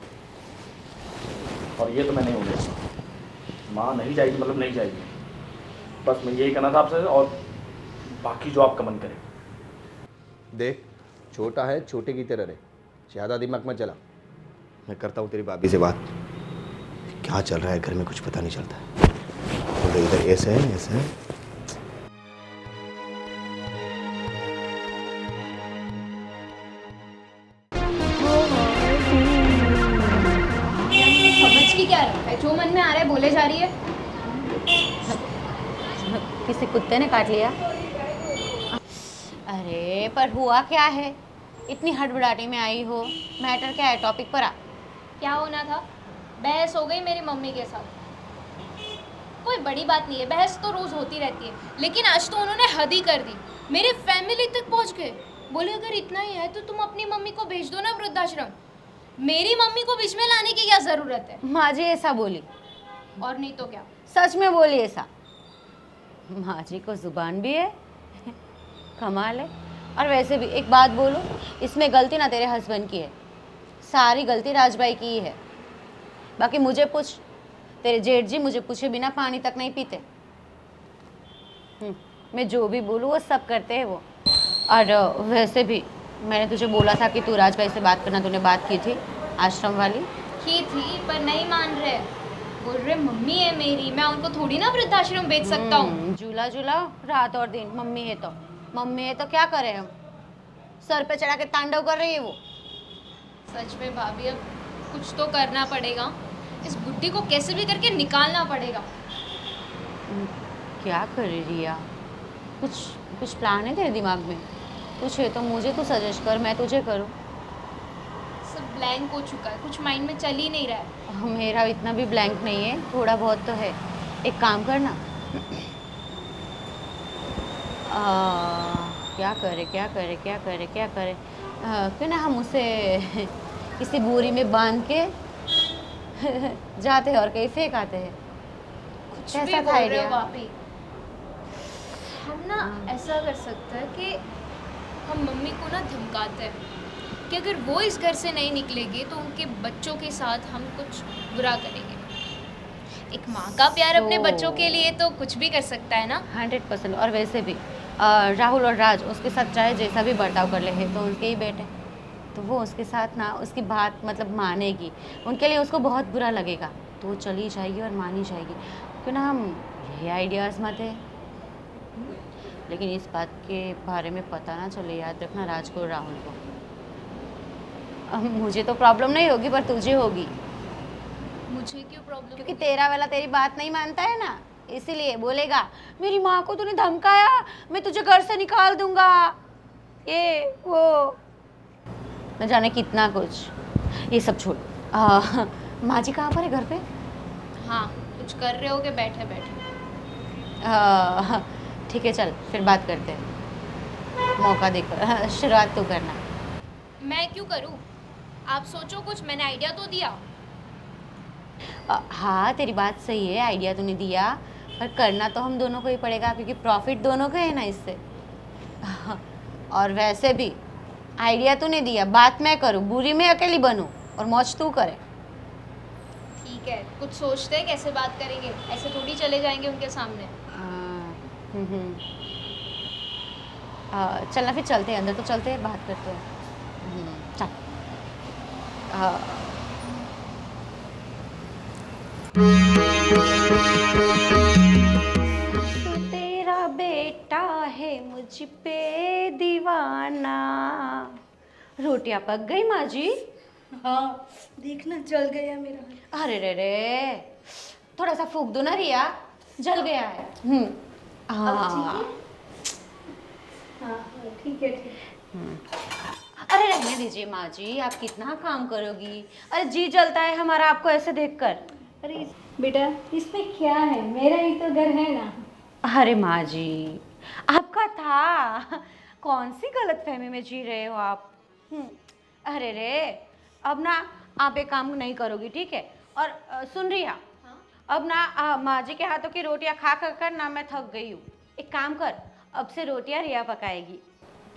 S5: और ये तो मैं नहीं होंगे। माँ नहीं जाएगी मतलब नहीं जाएगी, बस मैं यही कहना था आपसे, और बाकी जो आपका मन करे।
S4: देख छोटा है, छोटे की तरह रहे, ज़्यादा दिमाग मत चला। मैं करता हूँ तेरी भाभी से बात, क्या चल रहा है घर में कुछ पता नहीं चलता है। तो इधर ऐसे है ऐसे है।
S1: समझ की क्या रखा है, जो मन में आ रहा है बोले जा रही है।
S3: किसी कुत्ते ने काट लिया? अरे पर हुआ क्या है, इतनी हड़बड़ाहटी में आई हो? मैटर क्या है, टॉपिक पर आ।
S1: क्या होना था, बहस हो गई मेरी मम्मी के साथ। कोई बड़ी बात नहीं है, बहस तो रोज होती रहती है, लेकिन आज तो उन्होंने हद ही कर दी, मेरे फैमिली तक पहुंच गए। बोले अगर इतना ही है तो तुम अपनी मम्मी को भेज दो ना वृद्धाश्रम, मेरी मम्मी को बीच में लाने की क्या जरूरत है।
S3: माँ जी ऐसा बोली?
S1: और नहीं तो क्या।
S3: सच में बोली ऐसा? माँ जी को जुबान भी है, कमाल है। और वैसे भी एक बात बोलो, इसमें गलती ना तेरे हस्बैंड की है, सारी गलती राजबाई की ही है। बाकी मुझे पूछ, तेरे जेठ जी मुझे पूछे बिना पानी तक नहीं पीते। मैं जो भी बोलूँ वो सब करते हैं वो। और वैसे भी मैंने तुझे बोला था कि तू राजबाई से बात करना, तूने बात की थी आश्रम वाली?
S1: की थी पर नहीं मान रहे, बोल रहे मम्मी है मेरी, मैं उनको थोड़ी ना वृद्धाश्रम भेज सकता हूँ।
S3: झूला झूला रात और दिन, मम्मी है तो मम्मी है तो क्या करें हम, सर पे चढ़ा के तांडव कर रही है वो।
S1: सच में भाभी अब कुछ तो करना पड़ेगा, इस बुड्ढी को कैसे भी करके निकालना पड़ेगा।
S3: क्या कर रही है? कुछ प्लान है तेरे दिमाग में? कुछ है तो मुझे तो सजेस्ट कर, मैं तुझे करूँ।
S1: सब ब्लैंक हो चुका है, कुछ माइंड में चल ही नहीं रहा है।
S3: मेरा इतना भी ब्लैंक नहीं है, थोड़ा बहुत तो है। एक काम करना, क्या करे क्यों ना हम उसे किसी बोरी में बांध के जाते हैं और कहीं फेंक आते हैं।
S1: कुछ
S3: कैसा
S1: भी
S3: था
S1: बोल रहे
S3: idea?
S1: हो भाभी। हम ना ऐसा कर सकते हैं कि हम मम्मी को ना धमकाते हैं कि अगर वो इस घर से नहीं निकलेगी तो उनके बच्चों के साथ हम कुछ बुरा करेंगे। एक माँ का प्यार अपने बच्चों के लिए तो कुछ भी कर सकता है ना।
S3: 100%। और वैसे भी राहुल और राज उसके साथ चाहे जैसा भी बर्ताव कर ले हैं तो उनके ही बेटे, तो वो उसके साथ ना उसकी बात मतलब मानेगी। उनके लिए उसको बहुत बुरा लगेगा तो वो चली जाएगी और मानी जाएगी। क्यों ना हम ये आइडियाज़ मत है। लेकिन इस बात के बारे में पता ना चले, याद रखना राज को और राहुल को। मुझे तो प्रॉब्लम नहीं होगी पर तुझे होगी,
S1: मुझे क्यों प्रॉब्लम?
S3: क्योंकि तेरा वाला तेरी बात नहीं मानता है ना, इसीलिए बोलेगा मेरी माँ को तूने धमकाया, मैं तुझे घर से निकाल दूंगा, ये वो न जाने कितना कुछ। ये सब छोड़, माँ जी कहाँ पर है? घर पे?
S1: हाँ, कुछ कर रहे होगे बैठे बैठे।
S3: ठीक है, चल फिर बात करते हैं, मौका देकर शुरुआत तो करना।
S1: मैं क्यों करूँ? आप सोचो कुछ, मैंने आइडिया तो दिया।
S3: हाँ तेरी बात सही है, आइडिया तूने दिया, पर करना तो हम दोनों को ही पड़ेगा क्योंकि प्रॉफिट दोनों का है ना इससे। और वैसे भी आइडिया तूने दिया, बात मैं करूँ, बुरी मैं अकेली बनूँ और मौज तू करे।
S1: ठीक है, कुछ सोचते हैं कैसे बात करेंगे, ऐसे थोड़ी चले जाएंगे उनके सामने।
S3: चलना फिर चलते हैं अंदर, तो चलते हैं बात करते हैं। चल। तेरा बेटा है मुझ पे दीवाना। रोटियां पक गई माँ जी?
S2: हाँ देखना जल गया मेरा।
S3: अरे रे रे, थोड़ा सा फूक दो ना रिया, जल गया है। हाँ
S2: हाँ ठीक है ठीक है।
S3: अरे रहने दीजिए माँ जी, आप कितना काम करोगी? अरे जी जलता है हमारा आपको ऐसे देखकर।
S2: अरे बेटा इसमें क्या है, मेरा ही तो घर है ना।
S3: अरे माँ जी, आपका था, कौन सी गलतफहमी में जी रहे हो आप? अरे रे, अब ना आप एक काम नहीं करोगी, ठीक है? और सुन रही है, अब ना माँ जी के हाथों की रोटियां खा कर ना मैं थक गई हूँ। एक काम कर, अब से रोटियां रिया पकाएगी।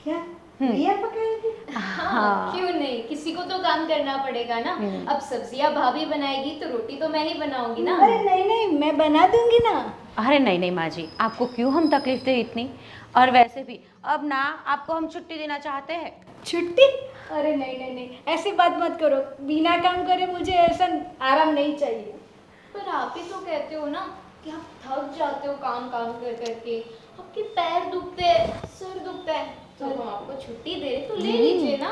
S2: क्या रिया पकाएगी?
S1: हाँ, क्यों नहीं, किसी को तो काम करना पड़ेगा ना। अब सब्जियां भाभी बनाएगी तो रोटी तो मैं ही बनाऊंगी ना।
S2: अरे नहीं नहीं, मैं बना दूंगी ना।
S3: अरे नहीं नहीं माँ जी, आपको क्यों हम तकलीफ दे इतनी? और वैसे भी अब ना आपको हम छुट्टी देना चाहते हैं।
S2: छुट्टी? अरे नहीं नहीं नहीं, ऐसी बात मत करो, बिना काम करे मुझे ऐसा आराम नहीं चाहिए।
S1: पर आप ही तो कहते हो ना कि आप थक जाते हो काम काम कर करके, आपके पैर दुखते हैं, सिर दुखता है, तो हम आपको छुट्टी दे रहे तो ले लीजिए ना।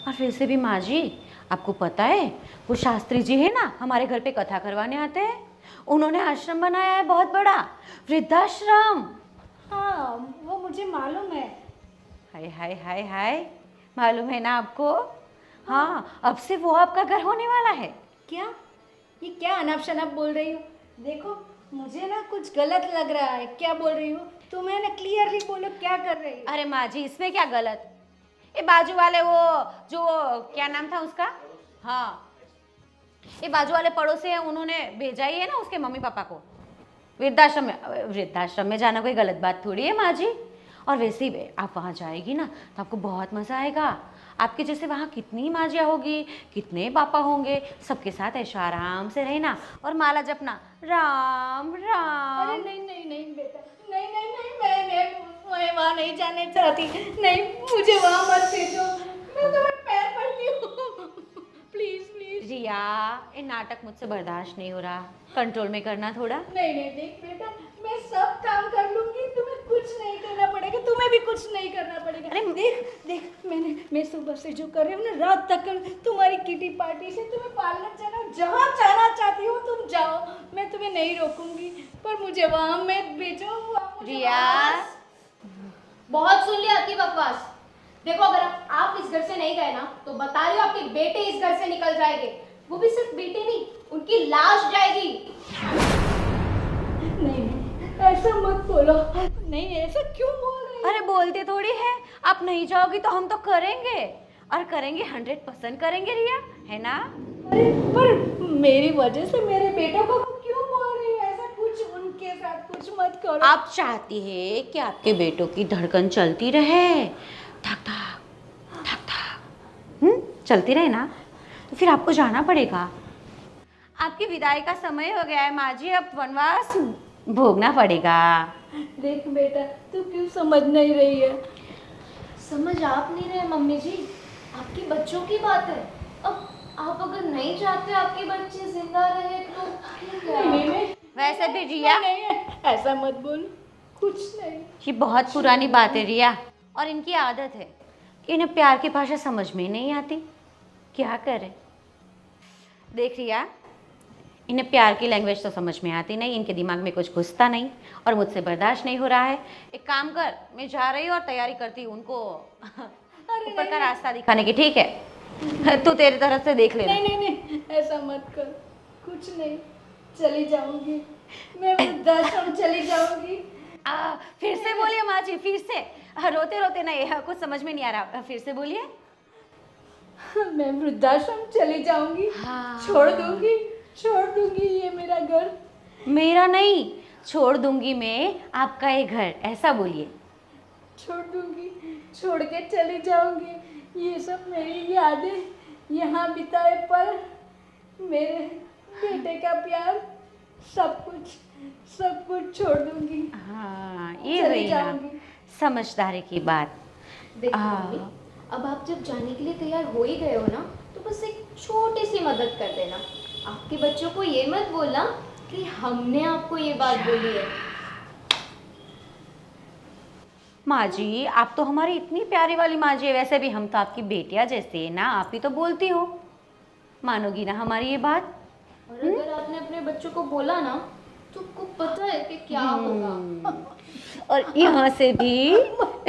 S3: और वैसे भी माँ जी, आपको पता है वो शास्त्री जी है ना, हमारे घर पे कथा करवाने आते हैं। उन्होंने आश्रम बनाया है बहुत बड़ा, वृद्धाश्रम।
S2: हाँ वो मुझे मालूम है।
S3: हाय हाय हाय हाय, मालूम है ना आपको? हाँ, अब से वो आपका घर होने वाला है।
S2: क्या ये क्या अनाप शनाप बोल रही हो? देखो मुझे ना कुछ गलत लग रहा है। क्या बोल रही हो तुम्हें? ना क्लियरली बोलो क्या कर रही हो?
S3: अरे माँ जी, इसमें क्या गलत? ये बाजू वाले वो जो क्या नाम था उसका, हाँ ये बाजू वाले पड़ोसी हैं, उन्होंने भेजा ही है ना उसके मम्मी पापा को वृद्धाश्रम में। वृद्धाश्रम में जाना कोई गलत बात थोड़ी है माँ जी। और वैसे भी आप वहाँ जाएगी ना तो आपको बहुत मज़ा आएगा। आपके जैसे वहाँ कितनी माजियाँ होगी, कितने पापा होंगे, सबके साथ ऐशो आराम से रहना और माला जपना, राम राम।
S2: अरे नहीं नहीं नहीं बेटा, नहीं नहीं नहीं, मैं वहाँ नहीं जाने चाहती। नहीं, मुझे वहाँ मत भेजो, मैं तुम्हें पैर पड़ती हूँ। Please please.
S3: रिया, ये नाटक मुझसे बर्दाश्त नहीं हो रहा, कंट्रोल में करना थोड़ा।
S2: नहीं नहीं देख बेटा, मैं सब काम कर लूंगी, तुम्हें कुछ नहीं करना पड़ेगा, तुम्हें भी कुछ नहीं करना पड़ेगा।
S3: अरे
S2: देख देख, मैं सुबह से जो कर रही हूँ ना, रात तक तुम्हारी किटी पार्टी से तुम्हें पार्लर जाना, जहाँ जाना चाहती हो तुम जाओ, मैं तुम्हें नहीं रोकूंगी, पर मुझे वहाँ मत भेजो।
S3: रिया,
S1: बहुत सुन लिया आपकी बकवास। देखो अगर आप इस घर से नहीं गए ना तो बता रही हूँ आपके बेटे इस घर से निकल जाएंगे। वो भी सिर्फ बेटे नहीं, उनकी लाश जाएगी।
S2: नहीं ऐसा मत बोलो। नहीं ऐसा क्यों बोल रही हो?
S3: अरे बोलते थोड़ी है, आप नहीं जाओगी तो हम तो करेंगे, और करेंगे 100% करेंगे रिया, है ना?
S2: अरे पर मेरी वजह से मेरे बेटों को क्यों बोल रही हो ऐसा? कुछ उनके साथ कुछ मत करो।
S3: आप चाहती है कि आपके बेटों की धड़कन चलती रहे, धक धक धक धक, चलती रहे ना, तो फिर आपको जाना पड़ेगा। आपकी विदाई का समय हो गया है माँ जी, अब वनवास भोगना पड़ेगा।
S2: देख बेटा, तू क्यों समझ नहीं रही है?
S1: समझ आप नहीं रहे मम्मी जी, आपके बच्चों की बात है। अब आप अगर नहीं चाहते आपके बच्चे जिंदा रहे तो ठीक है।
S2: नहीं,
S3: वैसे भी रिया,
S2: नहीं, ऐसा मत बोल। कुछ नहीं।
S3: ये बहुत पुरानी बात है रिया, और इनकी आदत है कि इन्हें प्यार की भाषा समझ में ही नहीं आती। क्या करें? देख रिया, इन्हें प्यार की लैंग्वेज तो समझ में आती नहीं, इनके दिमाग में कुछ घुसता नहीं और मुझसे बर्दाश्त नहीं हो रहा है। एक काम कर, मैं जा रही हूँ और तैयारी करती हूँ उनको ऊपर का रास्ता दिखाने की, ठीक है? तू तेरी तरफ से देख लेना।
S2: नहीं नहीं नहीं, ऐसा मत कर, कुछ नहीं, चली जाऊंगी मैं, वृद्धाश्रम चली जाऊंगी।
S3: फिर से बोलिए माँ जी, फिर से। रोते रोते नहीं, कुछ समझ में नहीं आ रहा, फिर से बोलिए।
S2: मैं वृद्धाश्रम चली जाऊंगी।
S3: हाँ।
S2: छोड़ दूंगी ये मेरा घर।
S3: मेरा नहीं, छोड़ दूंगी मैं आपका ये घर, ऐसा बोलिए।
S2: छोड़ दूंगी, छोड़ के चली जाऊंगी ये सब मेरी यादें, यहाँ बिताए पल, मेरे बेटे का प्यार, सब कुछ छोड़ दूंगी।
S3: हाँ, ये
S2: चली
S3: रही ना
S2: जाऊंगी।
S3: समझदारी की बात।
S1: देखो मम्मी, अब आप जब जाने के लिए तैयार हो ही गए हो ना, तो बस एक छोटी सी मदद कर देना। आपके बच्चों को ये मत बोलना कि हमने आपको ये बात बोली है।
S3: माँ जी, आप तो हमारी इतनी प्यारी वाली माँ जी है, वैसे भी हम तो आपकी बेटियाँ जैसे है ना, आप ही तो बोलती हो। मानोगी ना हमारी ये बात?
S1: और अगर आपने अपने बच्चों को बोला ना, तो आपको पता है कि क्या होगा।
S3: और यहाँ से भी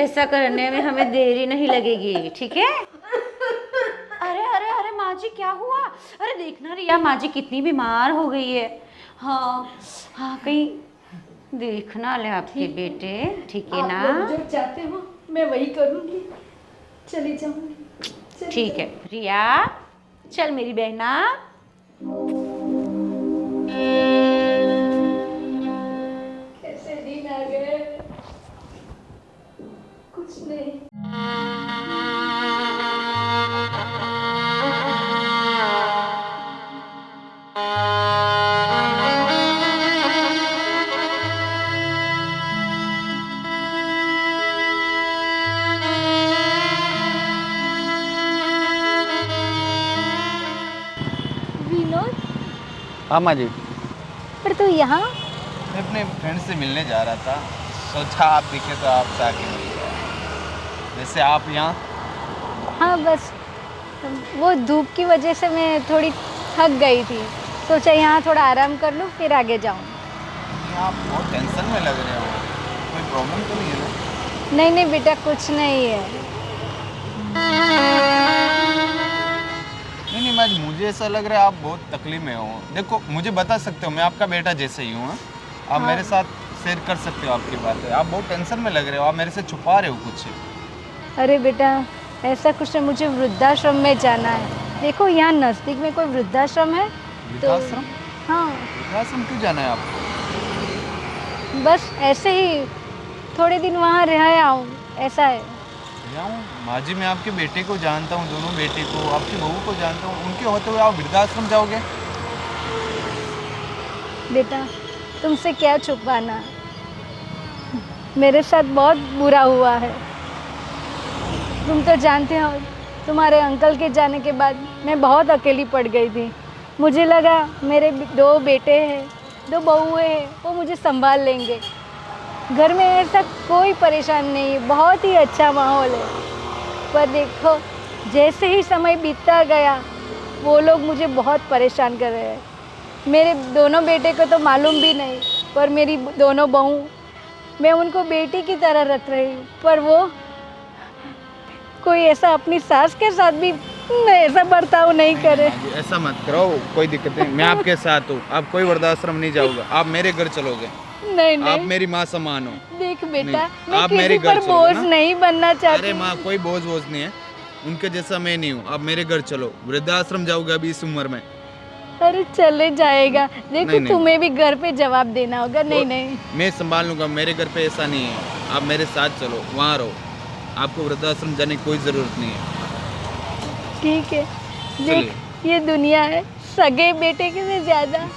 S3: ऐसा करने में हमें देरी नहीं लगेगी, ठीक है? अरे अरे अरे माँ जी, क्या हुआ? अरे देखना रिया, माँ जी कितनी बीमार हो गई है। हाँ हाँ, कहीं देखना ले आपके बेटे, ठीक है ना?
S2: आप लोग जो चाहते हो मैं वही करूंगी, चली जाऊंगी।
S3: ठीक है रिया, चल मेरी बहना।
S2: कैसे दिन आ गए, कुछ नहीं। विनोद,
S5: हाँ माँ जी,
S2: पर तू यहाँ?
S6: मैं अपने फ्रेंड से मिलने जा रहा था, सोचा आप दिखे तो आपसे आके मिल गया। वैसे आप यहाँ?
S2: हाँ बस वो धूप की वजह से मैं थोड़ी थक गई थी, सोचा यहाँ थोड़ा आराम कर लूँ फिर आगे जाऊँ।
S6: आप बहुत टेंशन में लग रहे हो, कोई प्रॉब्लम तो नहीं है ना?
S2: नहीं नहीं बेटा, कुछ नहीं है।
S6: नहीं माँ जी, मुझे ऐसा लग रहा है आप बहुत तकलीफ में हो। देखो, मुझे बता सकते हो, मैं आपका बेटा जैसे ही हूँ। आप मेरे साथ शेयर कर सकते हो आपकी बातें। आप बहुत टेंशन में लग रहे हो, आप मेरे से छुपा रहे हो कुछ।
S2: अरे बेटा, ऐसा कुछ नहीं, मुझे वृद्धाश्रम में जाना है। देखो यहाँ नज़दीक में कोई वृद्धाश्रम है
S6: वृद्धाश्रम?
S2: हाँ,
S6: वृद्धाश्रम क्यों जाना है आपको?
S2: बस ऐसे ही थोड़े दिन वहाँ रह आऊँ, ऐसा है।
S6: जाऊँ? माँ जी, मैं आपके बेटे को जानता हूँ, दोनों बेटे को, आपकी बहू को जानता हूँ। उनके होते हुए आप वृद्धाश्रम जाओगे?
S2: बेटा, तुमसे क्या छुपाना, मेरे साथ बहुत बुरा हुआ है। तुम तो जानते हो, तुम्हारे अंकल के जाने के बाद मैं बहुत अकेली पड़ गई थी। मुझे लगा मेरे 2 बेटे हैं, 2 बहुएं हैं, वो मुझे संभाल लेंगे। घर में ऐसा कोई परेशान नहीं है, बहुत ही अच्छा माहौल है। पर देखो, जैसे ही समय बीतता गया, वो लोग मुझे बहुत परेशान कर रहे हैं। मेरे दोनों बेटे को तो मालूम भी नहीं, पर मेरी दोनों बहू, मैं उनको बेटी की तरह रख रही हूँ, पर वो कोई ऐसा अपनी सास के साथ भी ऐसा बर्ताव नहीं करे।
S6: माँ जी, ऐसा मत करो, कोई दिक्कत नहीं, मैं आपके साथ हूँ। आप कोई वृद्धाश्रम नहीं जाओगे, आप मेरे घर चलोगे।
S2: नहीं नहीं,
S6: आप मेरी माँ समान हो।
S2: देख बेटा,
S6: नहीं,
S2: मैं
S6: आप
S2: किसी
S6: मेरे घर
S2: पर
S6: चलो
S2: बोझ
S6: ना।
S2: नहीं बनना चाहती।
S6: अरे माँ, कोई बोझ नहीं है, उनके जैसा मैं नहीं हूँ। आप मेरे घर चलो, वृद्धाश्रम जाओगे अभी इस उम्र में?
S2: अरे चले जाएगा, देखो
S6: नहीं, नहीं।
S2: तुम्हें भी घर पे जवाब देना होगा। नहीं नहीं,
S6: मैं संभाल लूँगा, मेरे घर पे ऐसा नहीं है। आप मेरे साथ चलो, वहाँ रहो, आपको वृद्धाश्रम जाने की कोई ज़रूरत नहीं है।
S2: ठीक है। देख, ये दुनिया है, सगे बेटे के से ज्यादा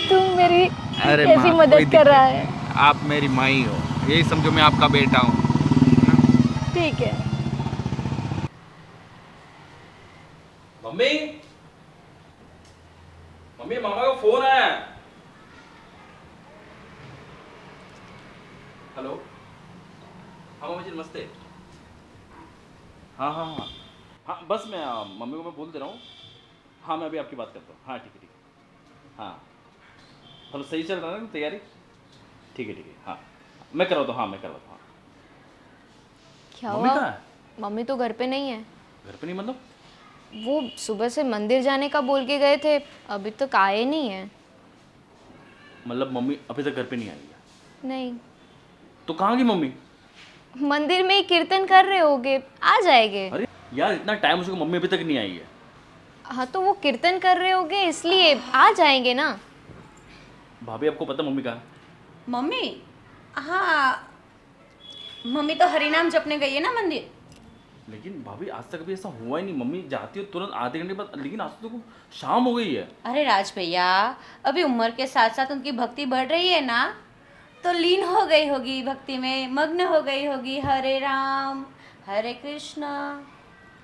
S2: तुम मेरी
S6: अरे
S2: कैसी
S6: माँ,
S2: मदद
S6: कोई
S2: कर
S6: दिक्कत
S2: रहा
S6: नहीं
S2: है।
S6: आप मेरी माँ ही हो, यही समझो मैं आपका बेटा हूँ।
S2: ठीक है।
S5: मम्मी, मम्मी मामा का फोन आया है। हेलो, नमस्ते। हाँ हाँ हाँ हाँ, बस मैं मम्मी को मैं बोल दे रहा हूँ। हाँ मैं अभी आपकी बात करता हूँ। हाँ ठीक है ठीक है। हाँ मतलब सही चल रहा है ना तैयारी? ठीक है हाँ मैं करवाता हूँ। हाँ मैं करवाता हूँ।
S1: क्या
S5: मम्मी
S1: हुआ?
S5: कहाँ है?
S1: मम्मी तो घर पे नहीं है।
S5: घर पे नहीं मतलब?
S1: वो सुबह से मंदिर जाने का बोल के गए थे, अभी तक आए नहीं है।
S5: मतलब मम्मी अभी तक घर पे नहीं आई है?
S1: नहीं,
S5: तो कहाँ गई मम्मी?
S1: मंदिर में ही कीर्तन कर रहे होगे, आ जाएंगे।
S5: अरे यार इतना टाइम उसको, मम्मी अभी तक नहीं आई है।
S1: हाँ तो वो कीर्तन कर रहे होगे इसलिए आ जाएंगे ना।
S5: भाभी आपको पता मम्मी कहाँ है?
S3: मम्मी, हाँ मम्मी तो हरिनाम जपने गई है ना मंदिर।
S5: लेकिन भाभी आज तक अभी ऐसा हुआ ही नहीं। मम्मी जाती है तुरंत आधे घंटे बाद, लेकिन आज तो देखो शाम हो गई है।
S3: अरे राज भैया, अभी उम्र के साथ साथ उनकी भक्ति बढ़ रही है ना, तो लीन हो गई होगी भक्ति में, मग्न हो गई होगी। हरे राम हरे कृष्णा।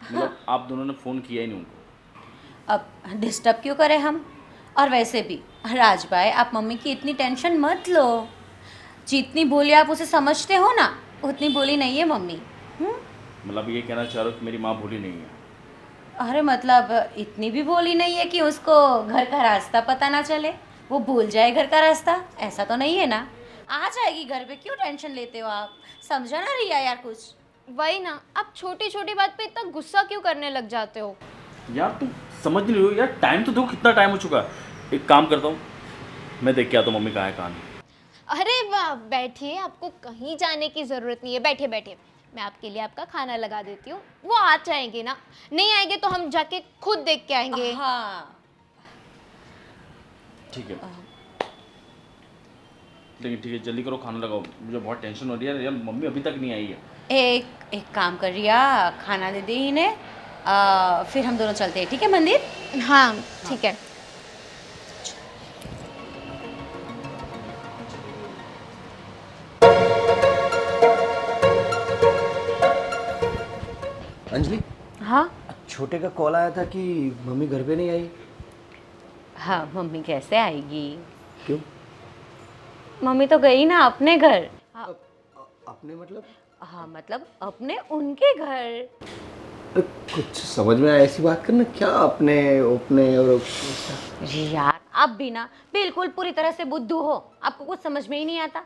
S5: मतलब आप दोनों ने फ़ोन किया ही नहीं उनको?
S3: अब डिस्टर्ब क्यों करें हम। और वैसे भी राज भाई, आप मम्मी की इतनी टेंशन मत लो। जितनी बोली आप उसे समझते हो ना, उतनी बोली नहीं है मम्मी।
S5: मतलब ये कहना चाह रहे हो कि मेरी माँ भूली नहीं है?
S3: अरे मतलब इतनी भी बोली नहीं है कि उसको घर का रास्ता पता ना चले, वो भूल जाए घर का रास्ता, ऐसा तो नहीं है ना। आ जाएगी घर पे, क्यों टेंशन लेते हो आप। समझा ना रिया यार कुछ।
S1: वही ना, आप छोटी छोटी बात पे इतना गुस्सा क्यों करने लग जाते हो?
S5: यार तुम समझ नहीं रहे हो यार, टाइम तो देखो कितना टाइम हो चुका है। एक काम करता हूँ, मैं देख के आता हूँ मम्मी कहाँ है कहाँ नहीं।
S1: अरे वाह, बैठिए, आपको कहीं जाने की ज़रूरत नहीं है। बैठिए बैठिए, मैं आपके लिए आपका खाना लगा देती हूँ। वो आ जाएंगे ना, नहीं आएंगे तो हम जाके खुद देख के आएंगे।
S3: हाँ
S5: ठीक है, लेकिन ठीक है जल्दी करो, खाना लगाओ, मुझे बहुत टेंशन हो रही है यार, मम्मी अभी तक नहीं आई है।
S3: एक काम कर रिया, खाना दे दे इन्हें, फिर हम दोनों चलते हैं, ठीक है मंदिर।
S1: हाँ ठीक है।
S4: अंजलि,
S3: हाँ
S4: छोटे का कॉल आया था कि मम्मी घर पे नहीं आई।
S3: हाँ, मम्मी कैसे आएगी।
S4: क्यों?
S3: मम्मी तो गई ना अपने घर।
S4: अपने मतलब?
S3: हाँ मतलब अपने उनके घर।
S4: अरे कुछ समझ में आया, ऐसी बात करना क्या अपने अपने और
S3: जी यार, आप भी ना बिल्कुल पूरी तरह से बुद्धू हो, आपको कुछ समझ में ही नहीं आता।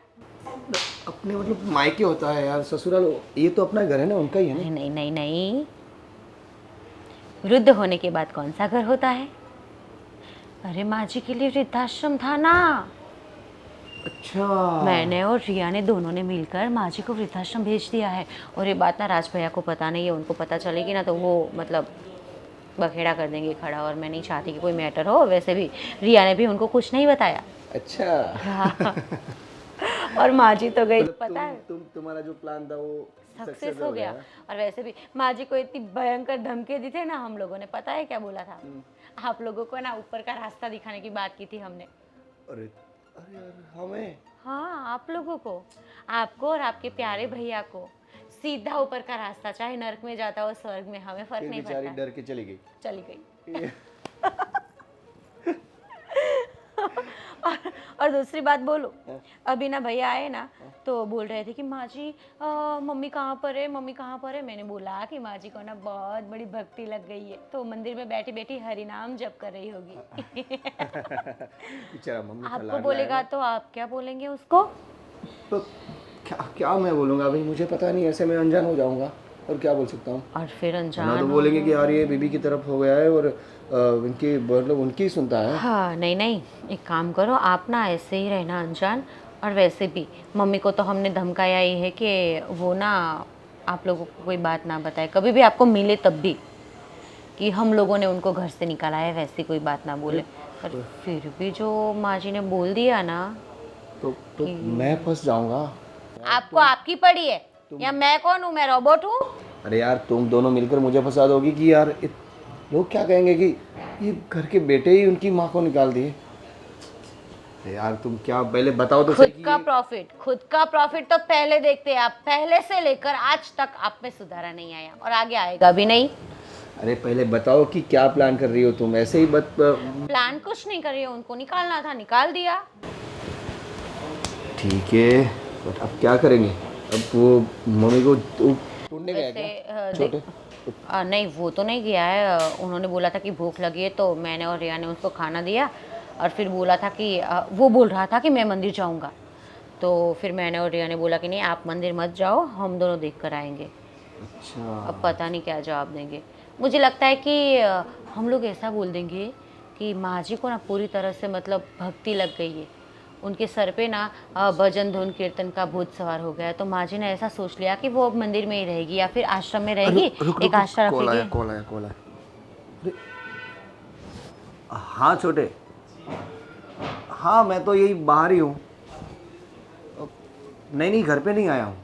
S4: अपने मतलब मायके होता है यार, ससुराल ये तो अपना घर है ना, उनका ही है ना।
S3: नहीं नहीं नहीं नहीं, वृद्ध होने के बाद कौन सा घर होता है। अरे माँ जी के लिए वृद्धाश्रम था ना।
S4: अच्छा,
S3: मैंने और रिया ने दोनों ने मिलकर माँ जी को वृद्धाश्रम भेज दिया है। और ये बात ना राज भैया को पता नहीं है, उनको पता चलेगी ना तो वो मतलब बखेड़ा कर देंगे खड़ा, और मैं नहीं चाहती कि कोई मैटर हो। वैसे भी रिया ने भी उनको कुछ नहीं बताया।
S4: अच्छा।
S3: और माँ जी तो गई,
S4: मतलब
S3: पता है
S4: तुम्हारा जो प्लान था वो
S3: सक्सेस हो गया। और वैसे भी माँ जी को इतनी भयंकर धमकी दी थी ना हम लोगों ने, पता है क्या बोला था। आप लोगों को ना ऊपर का रास्ता दिखाने की बात की थी हमने।
S4: अरे अरे यार, हमें?
S3: हाँ, आप लोगों को, आपको और आपके प्यारे भैया को सीधा ऊपर का रास्ता, चाहे नर्क में जाता हो स्वर्ग में, हमें फर्क नहीं
S4: बेचारी
S3: पड़ता।
S4: डर के चली गई।
S3: चली गई। और दूसरी बात बोलो, अभी ना भैया आए ना तो बोल रहे थे कि माँ जी मम्मी कहाँ पर है, मम्मी कहाँ पर है। मैंने बोला कि माँ जी को ना बहुत बड़ी भक्ति लग गई है, तो मंदिर में बैठी बैठी हरि नाम जप कर रही होगी।
S4: बेचारा मम्मी का
S3: आपको
S4: लाडला
S3: बोलेगा
S4: है।
S3: तो आप क्या बोलेंगे उसको।
S4: तो क्या क्या मैं बोलूँगा भाई, मुझे पता नहीं, ऐसे मैं अनजान हो जाऊँगा और क्या बोल सकता हूँ।
S3: और फिर
S4: ना
S3: अनजान
S4: तो बोलेंगे कि यार ये बीबी की तरफ हो गया है और इनकी मतलब उनकी ही सुनता है।
S3: हाँ नहीं नहीं, एक काम करो आप ना ऐसे ही रहना अनजान। और वैसे भी मम्मी को तो हमने धमकाया ही है कि वो ना आप लोगों को कोई बात ना बताए, कभी भी आपको मिले तब भी, कि हम लोगों ने उनको घर से निकाला है, वैसी कोई बात ना बोले। पर फिर भी जो माँ जी ने बोल दिया ना,
S4: तो मैं फंस जाऊँगा।
S3: आपको आपकी पड़ी है या मैं कौन हूँ, मैं रोबोट हूँ।
S4: अरे यार, तुम दोनों मिलकर मुझे फंसा दोगी कि यार लोग क्या कहेंगे कि ये घर के बेटे ही उनकी माँ को निकाल दिए। अरे यार तुम क्या, पहले बताओ तो
S3: खुद
S4: सही
S3: का प्रॉफिट, खुद का प्रॉफिट तो पहले देखते हैं आप। पहले से लेकर आज तक आप में सुधारा नहीं आया और आगे आएगा भी नहीं।
S4: अरे पहले बताओ कि क्या प्लान कर रही हो तुम, ऐसे ही
S3: प्लान कुछ नहीं कर रही हो, उनको निकालना था निकाल दिया।
S4: ठीक है, बट अब क्या करेंगे? अब वो मम्मी को ढूंढने गया क्या छोटे?
S3: नहीं वो तो नहीं गया है। उन्होंने बोला था कि भूख लगी है तो मैंने और रिया ने उसको खाना दिया और फिर बोला था कि वो बोल रहा था कि मैं मंदिर जाऊंगा, तो फिर मैंने और रिया ने बोला कि नहीं आप मंदिर मत जाओ, हम दोनों देख कर आएंगे।
S4: अच्छा,
S3: अब पता नहीं क्या जवाब देंगे। मुझे लगता है कि हम लोग ऐसा बोल देंगे कि माँ जी को ना पूरी तरह से मतलब भक्ति लग गई है, उनके सर पे ना भजन धुन कीर्तन का भूत सवार हो गया है, तो माँ जी ने ऐसा सोच लिया कि वो मंदिर में ही रहेगी या फिर आश्रम में रहेगी। एक आश्रम
S4: कॉल आया
S3: रखेगी।
S4: कॉल आया कॉल आया। अरे, हाँ छोटे, हाँ मैं तो यही बाहर ही हूँ। नहीं नहीं घर पे नहीं आया हूँ।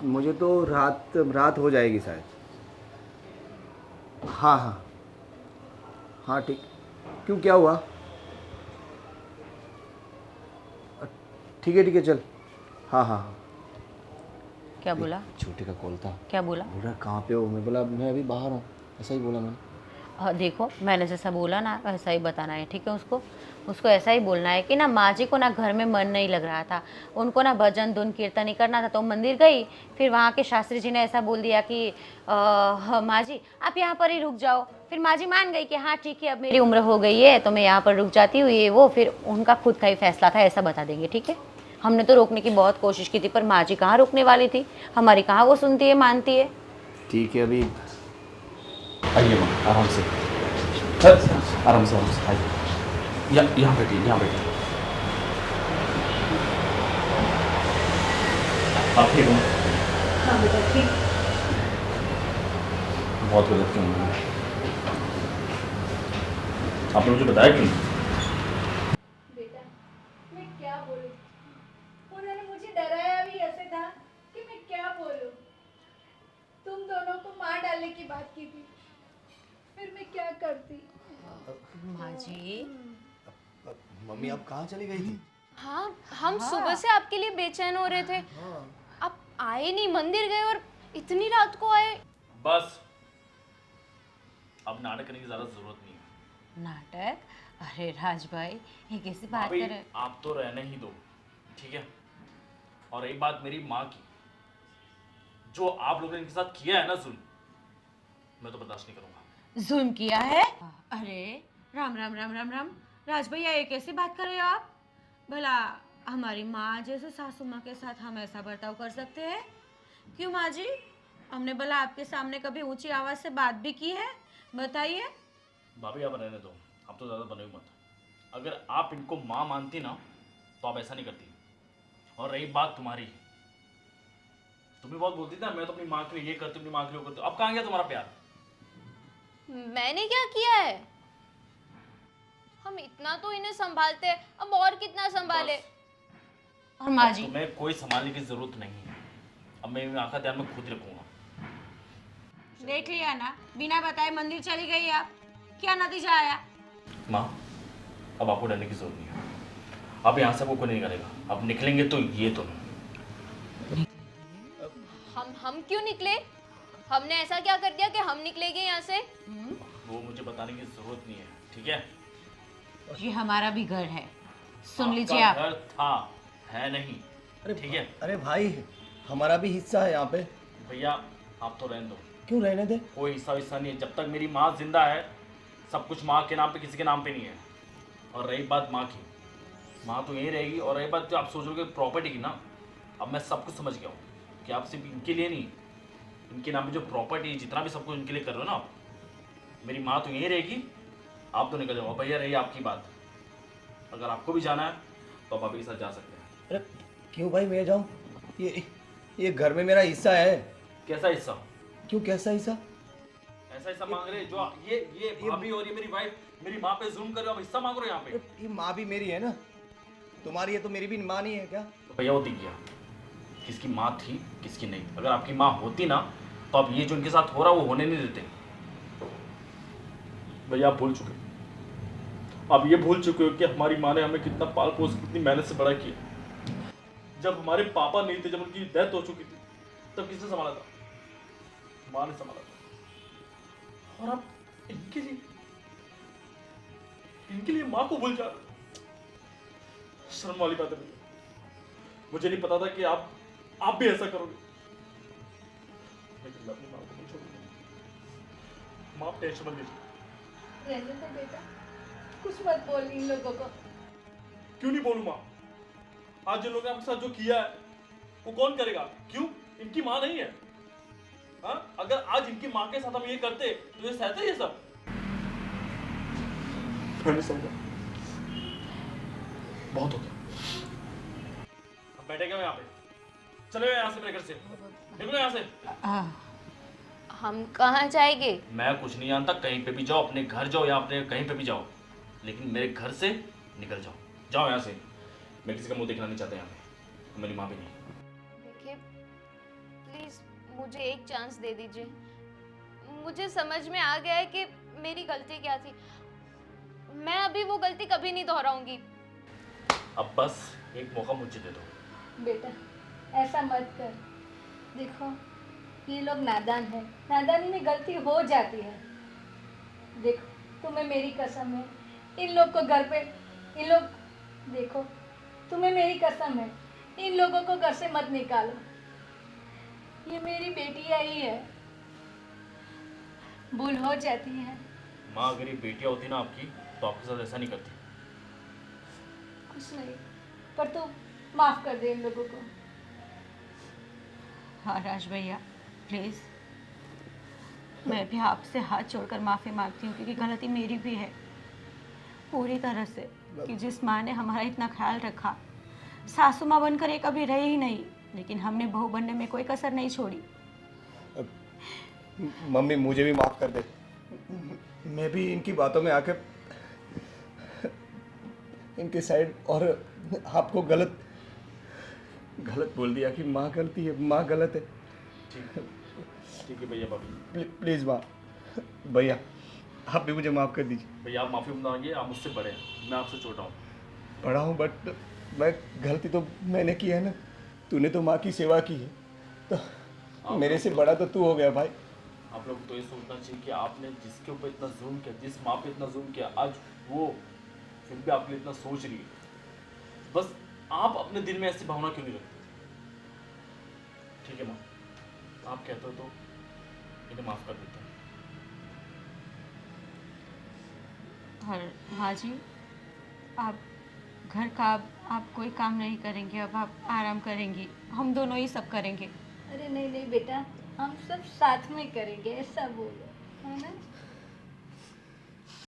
S4: मुझे तो रात हो जाएगी शायद। हाँ हाँ हाँ ठीक। क्यों क्या हुआ? ठीक है चल। हाँ हाँ हाँ।
S3: क्या बोला?
S4: छोटे का कॉल था।
S3: क्या बोला?
S4: बोल रहा कहाँ पे हो? मैं बोला मैं अभी बाहर हूँ, ऐसा ही बोला मैंने।
S3: देखो मैंने जैसा बोला ना वैसा ही बताना है, ठीक है? उसको ऐसा ही बोलना है कि ना माँ जी को ना घर में मन नहीं लग रहा था, उनको ना भजन धुन कीर्तन ही करना था, तो मंदिर गई। फिर वहाँ के शास्त्री जी ने ऐसा बोल दिया कि माँ जी आप यहाँ पर ही रुक जाओ। फिर माँ जी मान गई कि हाँ ठीक है अब मेरी उम्र हो गई है तो मैं यहाँ पर रुक जाती हूँ, ये वो। फिर उनका खुद का ही फैसला था, ऐसा बता देंगे, ठीक है? हमने तो रोकने की बहुत कोशिश की थी पर माँ जी कहाँ रुकने वाली थी, हमारी कहाँ वो सुनती है मानती है।
S4: ठीक है अभी
S5: आइए माँ आराम से, आराम से आइए। यहाँ बैठिए, यहाँ बैठिए। आप ठीक हो?
S2: हाँ बेटा ठीक।
S5: बहुत गलत क्यों हुआ? आपने मुझे बताया क्यों?
S2: बेटा मैं क्या बोलूं, उन्होंने मुझे डराया भी ऐसे था कि मैं क्या बोलूं। तुम दोनों को मार डालने की बात की थी, फिर मैं क्या करती।
S3: माँ जी
S4: मम्मी आप कहाँ चली गई थी?
S1: हाँ हम सुबह से आपके लिए बेचैन हो रहे थे, आप आए नहीं, मंदिर गए और इतनी रात को आए।
S5: बस अब नाटक करने की ज़्यादा जरूरत नहीं है।
S3: नाटक? अरे राज भाई ये कैसी बात
S5: भाभी,
S3: कर रहे हैं?
S5: आप तो रहने ही दो, ठीक है? और एक बात मेरी माँ की, जो आप लोगों ने इनके साथ किया है ना जुल्म, मैं तो बर्दाश्त नहीं करूंगा।
S3: जुल्म किया है? अरे राम राम राम राम राम, राज भैया ये कैसी बात कर रहे हो आप? भला हमारी माँ जैसे सासू माँ के साथ हम ऐसा बर्ताव कर सकते हैं? क्यों माँ जी, हमने भला आपके सामने कभी ऊंची आवाज से बात भी की है? बताइए।
S5: भाभी आप रहने दो, आप तो ज़्यादा बने हुए मत। अगर आप इनको माँ मानती ना तो आप ऐसा नहीं करती। और रही बात तुम्हारी, तुम भी बहुत बोलती थी ना मैं तो अपनी माँ के लिए ये करती हूँ, अपनी माँ के लिए वो करती हूँ। अब कहाँ गया तुम्हारा प्यार?
S1: मैंने क्या किया है? हम इतना तो इन्हें संभालते हैं, अब और कितना संभाले।
S3: और माँ जी
S5: तुम्हें कोई संभालने की जरूरत नहीं है, अब मैं आंखा ध्यान में खुद रखूंगा।
S3: देख लिया ना, बिना बताए मंदिर चली गई आप, क्या नतीजा आया?
S5: माँ अब आपको डरने की जरूरत नहीं है, अब यहाँ से वो कोई नहीं करेगा। अब निकलेंगे तो ये तो नहीं।
S1: हम क्यों निकले? हमने ऐसा क्या कर दिया कि हम निकलेंगे यहाँ से?
S5: वो मुझे बताने की जरूरत नहीं है, ठीक है?
S3: ये हमारा भी घर है, सुन
S5: आपका
S3: लीजिए आप।
S5: घर था, है नहीं, ठीक है?
S4: अरे भाई हमारा भी हिस्सा है यहाँ पे।
S5: भैया आप तो रहने दो।
S4: क्यों रहने दे?
S5: कोई हिस्सा नहीं है, जब तक मेरी माँ जिंदा है सब कुछ माँ के नाम पे, किसी के नाम पे नहीं है। और रही बात माँ की, माँ तो यहीं रहेगी। और रही बात जो आप सोचोगे प्रॉपर्टी की ना, अब मैं सब कुछ समझ गया हूँ कि आप सिर्फ इनके लिए नहीं, इनके नाम पे जो प्रॉपर्टी जितना भी सब कुछ इनके लिए कर रहे हो ना आप, मेरी माँ तो यहीं रहेगी, आप तो निकल जाओ। भैया रही आपकी बात, अगर आपको भी जाना है तो आप अभी के साथ जा सकते हैं।
S4: अरे क्यों भाई मैं जाऊँ? ये घर में मेरा हिस्सा है।
S5: कैसा हिस्सा?
S4: क्यों कैसा हिस्सा?
S5: ऐसा हिस्सा मांग रहे जो ये भाभी और ये मेरी वाइफ मेरी माँ पे जुल्म कर रहे हो, आप हिस्सा मांग रहे हो यहाँ पे?
S4: ये माँ भी मेरी है ना, तुम्हारी है तो मेरी भी माँ नहीं है क्या?
S5: तो भैया वो दिख गया किसकी माँ थी किसकी नहीं। अगर आपकी माँ होती ना तो आप ये जो इनके साथ हो रहा वो होने नहीं देते। भैया आप भूल चुके, आप ये भूल चुके हो कि हमारी माँ ने हमें कितना पाल पोस कितनी मेहनत से बड़ा किया। जब हमारे पापा नहीं थे, जब उनकी डेथ हो चुकी थी, तब किसने संभाला था? माँ ने संभाला था। और आप इनके लिए माँ को भूल जा रहे हो। शर्म वाली बात है भैया,
S7: मुझे नहीं पता था कि आप भी ऐसा करोगे, लेकिन मैं अपनी माँ को नहीं छोड़ूंगा। माँ, टेंशन मत लीजिए।
S2: रहने दो बेटा, कुछ मत बोल इन लोगों को।
S7: क्यों नहीं बोलूं माँ? आज जिन लोगों ने आपके साथ जो किया है वो कौन करेगा? क्यों? इनकी माँ नहीं है? हाँ, अगर आज इनकी माँ के साथ हम ये करते तो ये सहते ये सब? मैं नहीं सहूंगा। बहुत हो गया। अब बैठेगा यहाँ पे? चले गए यहाँ से, मेरे घर से निकलो यहाँ से।
S1: हम कहाँ जाएंगे?
S5: मैं कुछ नहीं जानता, कहीं पे भी जाओ, अपने घर जाओ या अपने कहीं पे भी जाओ, लेकिन मेरे घर से निकल जाओ। जाओ यहाँ से, मैं किसी का मुंह देखना नहीं चाहता यहाँ पे, मेरी माँ भी नहीं।
S1: देखिए प्लीज मुझे एक चांस दे दीजिए। मुझे समझ में आ गया है कि मेरी गलती क्या थी। मैं अभी वो गलती कभी नहीं दोहराऊंगी।
S5: अब बस एक मौका मुझे दे दो।
S2: बेटा ऐसा मत कर, देखो ये लोग नादान है, नादानी में गलती हो जाती है। देखो तुम्हें मेरी कसम है, इन लोग को घर पे, इन लोग, देखो तुम्हें मेरी कसम है, इन लोगों को घर से मत निकालो। ये मेरी बेटियां ही है, भूल हो जाती है।
S5: माँ, अगर ये बेटियाँ होती ना आपकी तो आपके साथ ऐसा नहीं करती।
S2: कुछ नहीं, पर तू माफ कर दे इन लोगों को।
S3: हाँ राज भैया, प्लीज़ मैं भी आपसे हाथ जोड़कर माफ़ी मांगती हूँ, क्योंकि गलती मेरी भी है पूरी तरह से, कि जिस माँ ने हमारा इतना ख्याल रखा, सासू माँ बनकर ये कभी रही ही नहीं, लेकिन हमने बहू बनने में कोई कसर नहीं छोड़ी।
S4: मम्मी मुझे भी माफ़ कर दे, मैं भी इनकी बातों में आके इनके साइड और आपको गलत बोल दिया कि माँ गलती है, माँ गलत है।
S5: ठीक है भैया, भाभी
S4: प्लीज़ माँ, भैया आप भी मुझे माफ़ कर दीजिए।
S5: भैया, आप माफ़ी मांगिए, आप मुझसे बड़े हैं, मैं आपसे छोटा हूँ।
S4: पढ़ा हूँ बट मैं, गलती तो मैंने की है ना, तूने तो माँ की सेवा की है, तो मेरे से बड़ा तो तू हो गया भाई।
S5: आप लोग तो ये सोचना चाहिए कि आपने जिसके ऊपर इतना जुल्म किया, जिस माँ पे इतना जुल्म किया, आज वो फिर भी आपके लिए इतना सोच रही है। बस आप अपने दिल में ऐसी भावना क्यों नहीं रखते? ठीक है माँ, आप कहते हो तो इन्हें माफ़ कर देता हूँ।
S3: और माँ जी, आप घर का आप कोई काम नहीं करेंगे, अब आप आराम करेंगी, हम दोनों ही सब करेंगे।
S2: अरे नहीं नहीं बेटा, हम सब साथ में करेंगे, ऐसा बोलो, है ना।